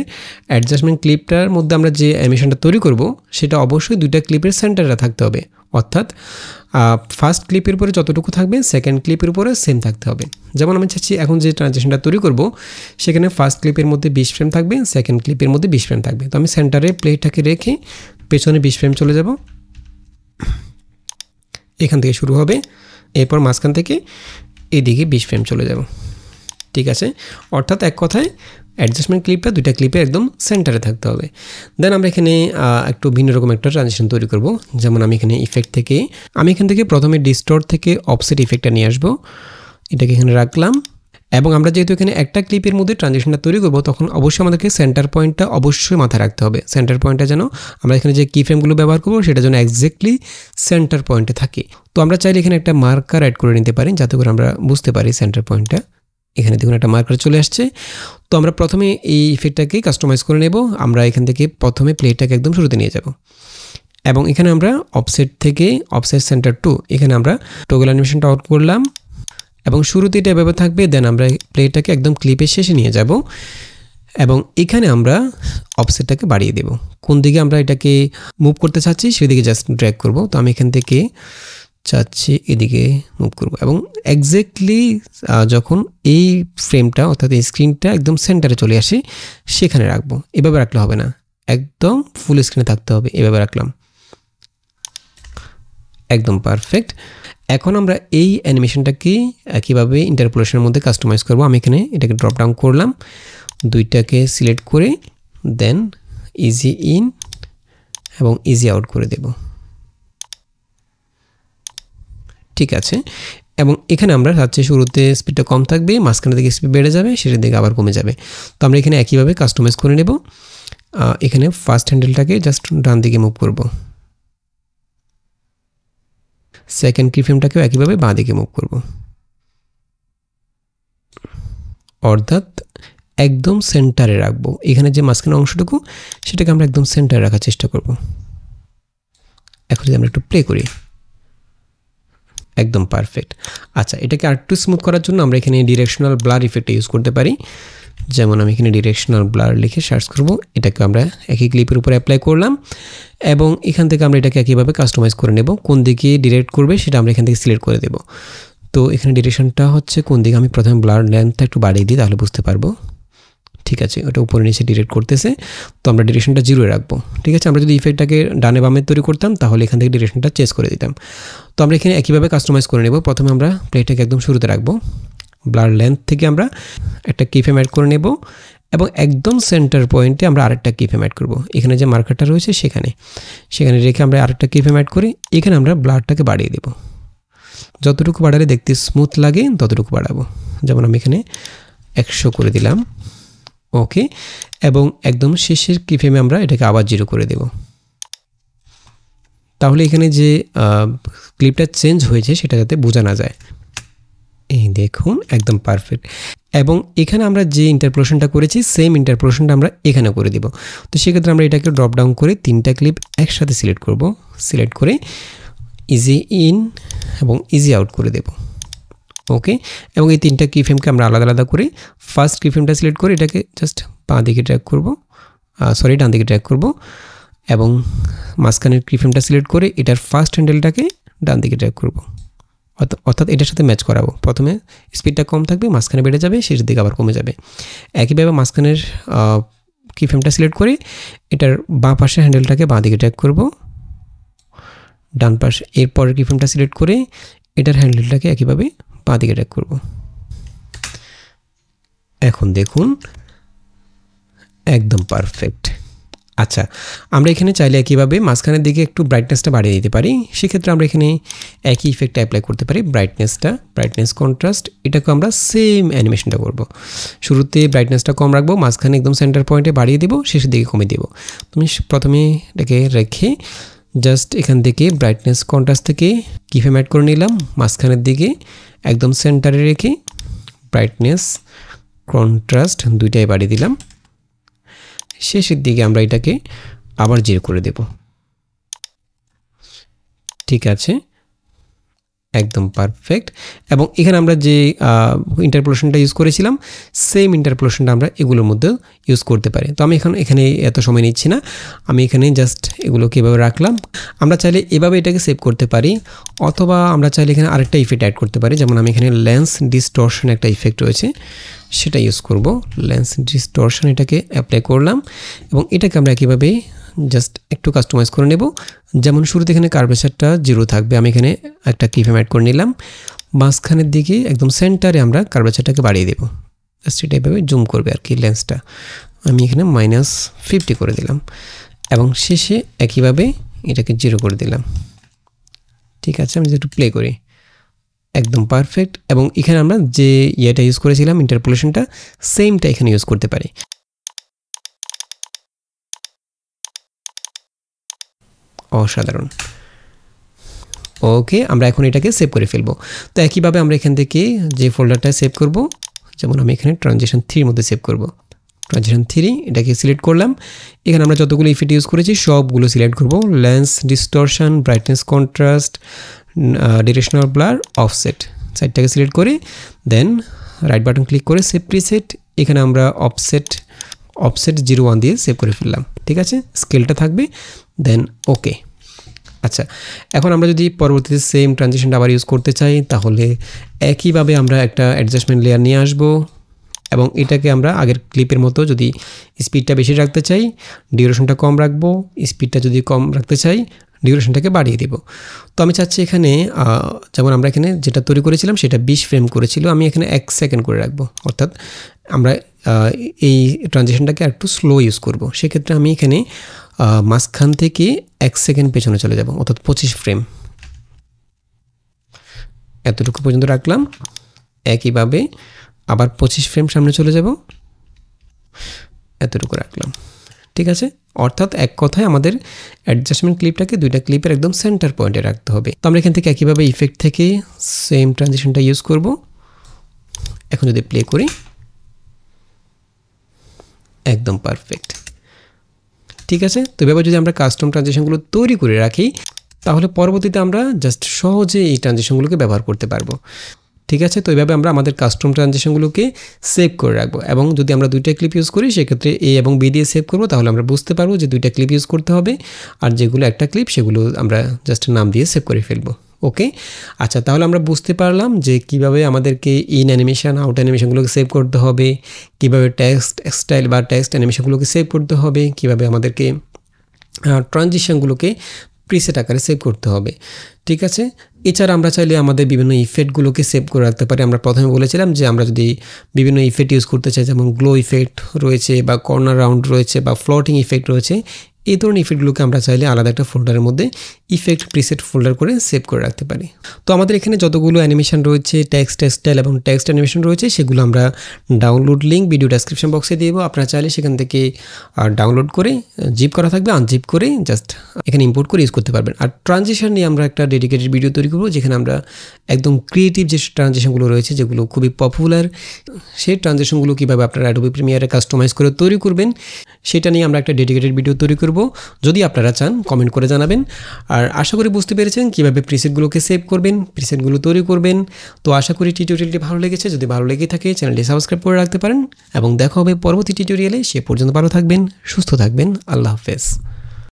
অ্যাডজাস্টমেন্ট ক্লিপটার মধ্যে আমরা যে অ্যানিমেশনটা তৈরি করব, সেটা অবশ্যই দুইটা ক্লিপের সেন্টারে থাকতে হবে। অর্থাৎ ফার্স্ট ক্লিপের উপরে যতটুকু থাকবে, সেকেন্ড ক্লিপের উপরে সেম থাকতে হবে। যেমন আমি চাচ্ছি এখন যে ট্রানজিশনটা তৈরি করব, সেখানে ফার্স্ট ক্লিপের মধ্যে 20 ফ্রেম থাকবে, সেকেন্ড ক্লিপের মধ্যে 20 ফ্রেম থাকবে। তো আমি সেন্টারে প্লেটটাকে রেখে পেছনে 20 ফ্রেম চলে যাব, এখান থেকে শুরু হবে, এরপর মাঝখান থেকে এদিকে 20 ফ্রেম চলে যাব। ঠিক আছে, অর্থাৎ এক কথায় অ্যাডজাস্টমেন্ট ক্লিপটা দুইটা ক্লিপে একদম সেন্টারে থাকতে হবে। দেন আমরা এখানে একটু ভিন্ন রকম একটা ট্রানজিশন তৈরি করব। যেমন আমি এখানে ইফেক্ট থেকে এখান থেকে প্রথমে ডিস্টর্ট থেকে অফসেট ইফেক্টটা নিয়ে আসবো, এটাকে এখানে রাখলাম। এবং আমরা যেহেতু এখানে একটা ক্লিপের মধ্যে ট্রানজিশনটা তৈরি করব, তখন অবশ্যই আমাদেরকে সেন্টার পয়েন্টটা অবশ্যই মাথায় রাখতে হবে। সেন্টার পয়েন্টটা যেন আমরা এখানে যে কি ফ্রেমগুলো ব্যবহার করবো, সেটা যেন এক্স্যাক্টলি সেন্টার পয়েন্টে থাকে। তো আমরা চাইলে এখানে একটা মার্কার অ্যাড করে নিতে পারি, যাতে করে আমরা বুঝতে পারি সেন্টার পয়েন্টটা। এখানে দেখুন একটা মার্কার চলে আসছে। তো আমরা প্রথমে এই ইফেক্টটাকে কাস্টমাইজ করে নেব। আমরা এখান থেকে প্রথমে প্লেটটাকে একদম শুরুতে নিয়ে যাব, এবং এখানে আমরা অফসেট থেকে অফসেট সেন্টার টু, এখানে আমরা টগল অ্যানিমেশনটা আউট করলাম, এবং শুরুতে এটা এভাবে থাকবে। দেন আমরা প্লেটটাকে একদম ক্লিপের শেষে নিয়ে যাব, এবং এখানে আমরা অফসেটটাকে বাড়িয়ে দেব। কোন দিকে আমরা এটাকে মুভ করতে চাচ্ছি, সেদিকে জাস্ট ড্র্যাগ করব। তো আমি এখান থেকে চাচ্ছি এদিকে মুভ করব, এবং এক্স্যাক্টলি যখন এই ফ্রেমটা অর্থাৎ এই স্ক্রিনটা একদম সেন্টারে চলে আসে, সেখানে রাখবো। এভাবে রাখলে হবে না, একদম ফুল স্ক্রিনে থাকতে হবে। এভাবে রাখলাম, একদম পারফেক্ট। এখন আমরা এই অ্যানিমেশনটাকে কীভাবে ইন্টারপোলেশনের মধ্যে কাস্টমাইজ করব, আমি এখানে এটাকে ড্রপ ডাউন করলাম, দুইটাকে সিলেক্ট করে দেন ইজি ইন এবং ইজি আউট করে দেব। ঠিক আছে, এবং এখানে আমরা চাচ্ছি শুরুতে স্পিডটা কম থাকবে, মাঝখানে দিকে স্পিড বেড়ে যাবে, সেটার দিকে আবার কমে যাবে। তো আমরা এখানে একইভাবে কাস্টমাইজ করে নেব। এখানে ফার্স্ট হ্যান্ডেলটাকে জাস্ট ডান দিকে মুভ করব, সেকেন্ড কি ফ্রেমটাকেও একইভাবে বাঁ দিকে মুভ করব, অর্থাৎ একদম সেন্টারে রাখবো। এখানে যে মাঝখানে অংশটুকু, সেটাকে আমরা একদম সেন্টারে রাখার চেষ্টা করব। এখন যদি আমরা একটু প্লে করি, একদম পারফেক্ট। আচ্ছা, এটাকে আরেকটু স্মুথ করার জন্য আমরা এখানে ডিরেকশনাল ব্লার ইফেক্ট ইউজ করতে পারি। যেমন আমি এখানে ডিরেকশনাল ব্লার লিখে সার্চ করব, এটাকে আমরা একই ক্লিপের উপরে অ্যাপ্লাই করলাম এবং এখান থেকে আমরা এটাকে একইভাবে কাস্টমাইজ করে নেব। কোন দিকে ডিরেক্ট করবে সেটা আমরা এখান থেকে সিলেক্ট করে দেব। তো এখানে ডিরেকশনটা হচ্ছে কোন দিকে, আমি প্রথমে ব্লার লেন্থটা একটু বাড়িয়ে দিই, তাহলে বুঝতে পারবো। ঠিক আছে, ওটা উপরে নিচে ডিরেক্ট করতেছে, তো আমরা ডিরেকশনটা 0 রাখবো। ঠিক আছে, আমরা যদি ইফেক্টটাকে ডানে বামে তৈরি করতাম তাহলে এখান থেকে ডিরেকশনটা চেঞ্জ করে দিতাম। তো আমরা এখানে একইভাবে কাস্টমাইজ করে নেব। প্রথমে আমরা প্লেটাকে একদম শুরুতে রাখবো, ব্লার লেন্থ থেকে আমরা একটা কিফ্রেম অ্যাড করে নেব এবং একদম সেন্টার পয়েন্টে আমরা আরেকটা কিফ্রেম অ্যাড করব। এখানে যে মার্কারটা রয়েছে সেখানে রেখে আমরা আরেকটা কিফ্রেম অ্যাড করি। এখানে আমরা ব্লারটাকে বাড়িয়ে দেব, যতটুকু বাড়ালে দেখতে স্মুথ লাগে ততটুকু বাড়াবো। যেমন আমি এখানে 100 করে দিলাম, ওকে। এবং একদম শেষের কিফ্রেমে আমরা এটাকে আবার 0 করে দেব। তাহলে এখানে যে ক্লিপটা চেঞ্জ হয়েছে সেটা যাতে বোঝা না যায়। এই দেখুন, একদম পারফেক্ট। এবং এখানে আমরা যে ইন্টারপোলেশনটা করেছি সেম ইন্টারপোলেশনটা আমরা এখানে করে দিব। তো সেক্ষেত্রে আমরা এটাকে ড্রপ ডাউন করে 3টা ক্লিপ একসাথে সিলেক্ট করব, সিলেক্ট করে ইজি ইন এবং ইজি আউট করে দেব, ওকে। এবং এই 3টা কিফ্রেমকে আমরা আলাদা আলাদা করে ফার্স্ট কিফ্রেমটা সিলেক্ট করে এটাকে জাস্ট বাঁ দিকে ড্র্যাগ করব, ডান দিকে ড্র্যাগ করব এবং মাঝখানের কিফ্রেমটা সিলেক্ট করে এটার ফার্স্ট হ্যান্ডেলটাকে ডান দিকে ড্র্যাগ করব, অর্থাৎ এটার সাথে ম্যাচ করাবো। প্রথমে স্পিডটা কম থাকবে, মাঝখানে বেড়ে যাবে, শেষের দিকে আবার কমে যাবে। একইভাবে মাঝখানের কিফ্রেমটা সিলেক্ট করে এটার বাঁ পাশের হ্যান্ডেলটাকে বাঁ দিকে ড্র্যাগ করব, ডান পাশে এরপরের কিফ্রেমটা সিলেক্ট করে এটার হ্যান্ডেলটাকে একইভাবে বাঁ দিকে ড্র্যাগ করব। এখন দেখুন, একদম পারফেক্ট। আচ্ছা, আমরা এখানে চাইলে একইভাবে মাঝখানের দিকে একটু ব্রাইটনেসটা বাড়িয়ে দিতে পারি। সেক্ষেত্রে আমরা এখানে একই ইফেক্টটা অ্যাপ্লাই করতে পারি। ব্রাইটনেস কন্ট্রাস্ট, এটাকে আমরা সেম অ্যানিমেশনটা করব। শুরুতে ব্রাইটনেসটা কম রাখবো, মাঝখানে একদম সেন্টার পয়েন্টে বাড়িয়ে দেবো, শেষের দিকে কমিয়ে দেবো। তুমি প্রথমে এটাকে রেখে জাস্ট এখান থেকে ব্রাইটনেস কন্ট্রাস্ট থেকে কিফ্রেম অ্যাড করে নিলাম, মাঝখানের দিকে একদম সেন্টারে রেখে ব্রাইটনেস কন্ট্রাস্ট দুইটাই বাড়িয়ে দিলাম, শেষের দিকে আমরা এটাকে আবার 0 করে দেব। ঠিক আছে, একদম পারফেক্ট। এবং এখানে আমরা যে ইন্টারপোলেশনটা ইউজ করেছিলাম সেম ইন্টারপোলেশনটা আমরা এগুলোর মধ্যে ইউজ করতে পারি। তো আমি এখানে এত সময় নিচ্ছি না, আমি এখানে জাস্ট এগুলোকে এভাবে রাখলাম। আমরা চাইলে এভাবে এটাকে সেভ করতে পারি, অথবা আমরা চাইলে এখানে আরেকটা ইফেক্ট অ্যাড করতে পারি। যেমন আমি এখানে লেন্স ডিস্টরশন একটা ইফেক্ট রয়েছে, সেটা ইউজ করব। লেন্স ডিস্টরশন এটাকে অ্যাপ্লাই করলাম এবং এটাকে আমরা একইভাবে জাস্ট একটু কাস্টমাইজ করে নেব। যেমন শুরুতে এখানে কার্ভেচারটা 0 থাকবে, আমি এখানে একটা কিফ্রেম অ্যাড করে নিলাম, মাঝখানের দিকে একদম সেন্টারে আমরা কার্ভেচারটাকে বাড়িয়ে দেব। জাস্ট এটা এভাবে জুম করবে আর কি লেন্সটা। আমি এখানে -50 করে দিলাম এবং শেষে একইভাবে এটাকে 0 করে দিলাম। ঠিক আছে, আমি একটু প্লে করি, একদম পারফেক্ট। এবং এখানে আমরা যে ইয়েটা ইউজ করেছিলাম ইন্টারপোলেশনটা সেমটা এখানে ইউজ করতে পারি। অসাধারণ, ওকে। আমরা এখন এটাকে সেভ করে ফেলবো। তো একইভাবে আমরা এখান থেকে যে ফোল্ডারটা সেভ করব, যেমন আমি এখানে ট্রানজিশন 3 মধ্যে সেভ করব। ট্রানজিশন 3 এটাকে সিলেক্ট করলাম। এখানে আমরা যতগুলো ইফেক্ট ইউজ করেছি সবগুলো সিলেক্ট করব। Lens distortion, brightness contrast, directional blur, offset, সাইডটাকে সিলেক্ট করে দেন রাইট বাটন ক্লিক করে সেভ প্রিসেট। এখানে আমরা অফসেট 01 দিয়ে সেভ করে ফেললাম। ঠিক আছে, স্কেলটা থাকবে, দেন ওকে। আচ্ছা, এখন আমরা যদি পরবর্তীতে সেম ট্রানজিশনটা আবার ইউজ করতে চাই তাহলে একইভাবে আমরা একটা অ্যাডজাস্টমেন্ট লেয়ার নিয়ে আসব এবং এটাকে আমরা আগের ক্লিপের মতো যদি স্পিডটা বেশি রাখতে চাই ডিউরেশনটা কম রাখবো, স্পিডটা যদি কম রাখতে চাই ডিউরেশনটাকে বাড়িয়ে দেব। তো আমি চাচ্ছি এখানে যেমন আমরা এখানে যেটা তৈরি করেছিলাম সেটা 20 ফ্রেম করেছিল, আমি এখানে 1 সেকেন্ড করে রাখবো। অর্থাৎ আমরা এই ট্রানজিশনটাকে একটু স্লো ইউজ করব। সেক্ষেত্রে আমি এখানে মাঝখান থেকে 1 সেকেন্ড পেছনে চলে যাব, অর্থাৎ 25 ফ্রেম, এতটুকু পর্যন্ত রাখলাম। একইভাবে আবার 25 ফ্রেম সামনে চলে যাব, এতটুকু রাখলাম। ঠিক আছে, অর্থাৎ এক কথায় আমাদের অ্যাডজাস্টমেন্ট ক্লিপটাকে দুইটা ক্লিপের একদম সেন্টার পয়েন্টে রাখতে হবে। তো আমরা এখান থেকে একইভাবে ইফেক্ট থেকে সেম ট্রানজিশনটা ইউজ করব। এখন যদি প্লে করি, একদম পারফেক্ট। ঠিক আছে, তো এভাবে যদি আমরা কাস্টম ট্রানজিশনগুলো তৈরি করে রাখি তাহলে পরবর্তীতে আমরা জাস্ট সহজে এই ট্রানজিশনগুলোকে ব্যবহার করতে পারবো। ঠিক আছে, তো এইভাবে আমরা আমাদের কাস্টম ট্রানজিশনগুলোকে সেভ করে রাখবো এবং যদি আমরা দুইটা ক্লিপ ইউজ করি সেক্ষেত্রে এ এবং বি দিয়ে সেভ করবো, তাহলে আমরা বুঝতে পারবো যে দুইটা ক্লিপ ইউজ করতে হবে, আর যেগুলো একটা ক্লিপ সেগুলো আমরা জাস্ট নাম দিয়ে সেভ করে ফেলবো। ওকে, আচ্ছা, তাহলে আমরা বুঝতে পারলাম যে কিভাবে আমাদেরকে ইন অ্যানিমেশন আউট অ্যানিমেশনগুলোকে সেভ করতে হবে, কিভাবে টেক্সট স্টাইল বা টেক্সট অ্যানিমেশনগুলোকে সেভ করতে হবে, কিভাবে আমাদেরকে ট্রানজিশনগুলোকে প্রিসেট আকারে সেভ করতে হবে। ঠিক আছে, এছাড়া আমরা চাইলে আমাদের বিভিন্ন ইফেক্টগুলোকে সেভ করে রাখতে পারি। আমরা প্রথমে বলেছিলাম যে আমরা যদি বিভিন্ন ইফেক্ট ইউজ করতে চাই, যেমন গ্লো ইফেক্ট রয়েছে বা কর্নার রাউন্ড রয়েছে বা ফ্লোটিং ইফেক্ট রয়েছে, এই ধরনের ইফেক্টগুলোকে আমরা চাইলে আলাদা একটা ফোল্ডারের মধ্যে ইফেক্ট প্রিসেট ফোল্ডার করে সেভ করে রাখতে পারি। তো আমাদের এখানে যতগুলো অ্যানিমেশন রয়েছে, টেক্সট স্টাইল এবং টেক্সট অ্যানিমেশন রয়েছে, সেগুলো আমরা ডাউনলোড লিঙ্ক ভিডিও ডেসক্রিপশন বক্সে দিয়ে দেবো। আপনারা চাইলে সেখান থেকে ডাউনলোড করে জিপ করা থাকবে, আনজিপ করে জাস্ট এখানে ইম্পোর্ট করে ইউজ করতে পারবেন। আর ট্রানজিশন নিয়ে আমরা একটা ডেডিকেটেড ভিডিও তৈরি করবো, যেখানে আমরা একদম ক্রিয়েটিভ যে ট্রানজিশনগুলো রয়েছে, যেগুলো খুবই পপুলার, সেই ট্রানজিশনগুলো কীভাবে আপনারা অ্যাডোবি প্রিমিয়ারে কাস্টমাইজ করে তৈরি করবেন সেটা নিয়ে আমরা একটা ডেডিকেটেড ভিডিও তৈরি করব। যদি আপনারা চান কমেন্ট করে জানাবেন। আর আশা করি বুঝতে পেরেছেন কীভাবে প্রিসেটগুলোকে সেভ করবেন, প্রিসেটগুলো তৈরি করবেন। তো আশা করি টিউটোরিয়ালটি ভালো লেগেছে। যদি ভালো লেগে থাকে চ্যানেলটি সাবস্ক্রাইব করে রাখতে পারেন এবং দেখা হবে পরবর্তী টিউটোরিয়ালে। সে পর্যন্ত ভালো থাকবেন, সুস্থ থাকবেন। আল্লাহ হাফেজ।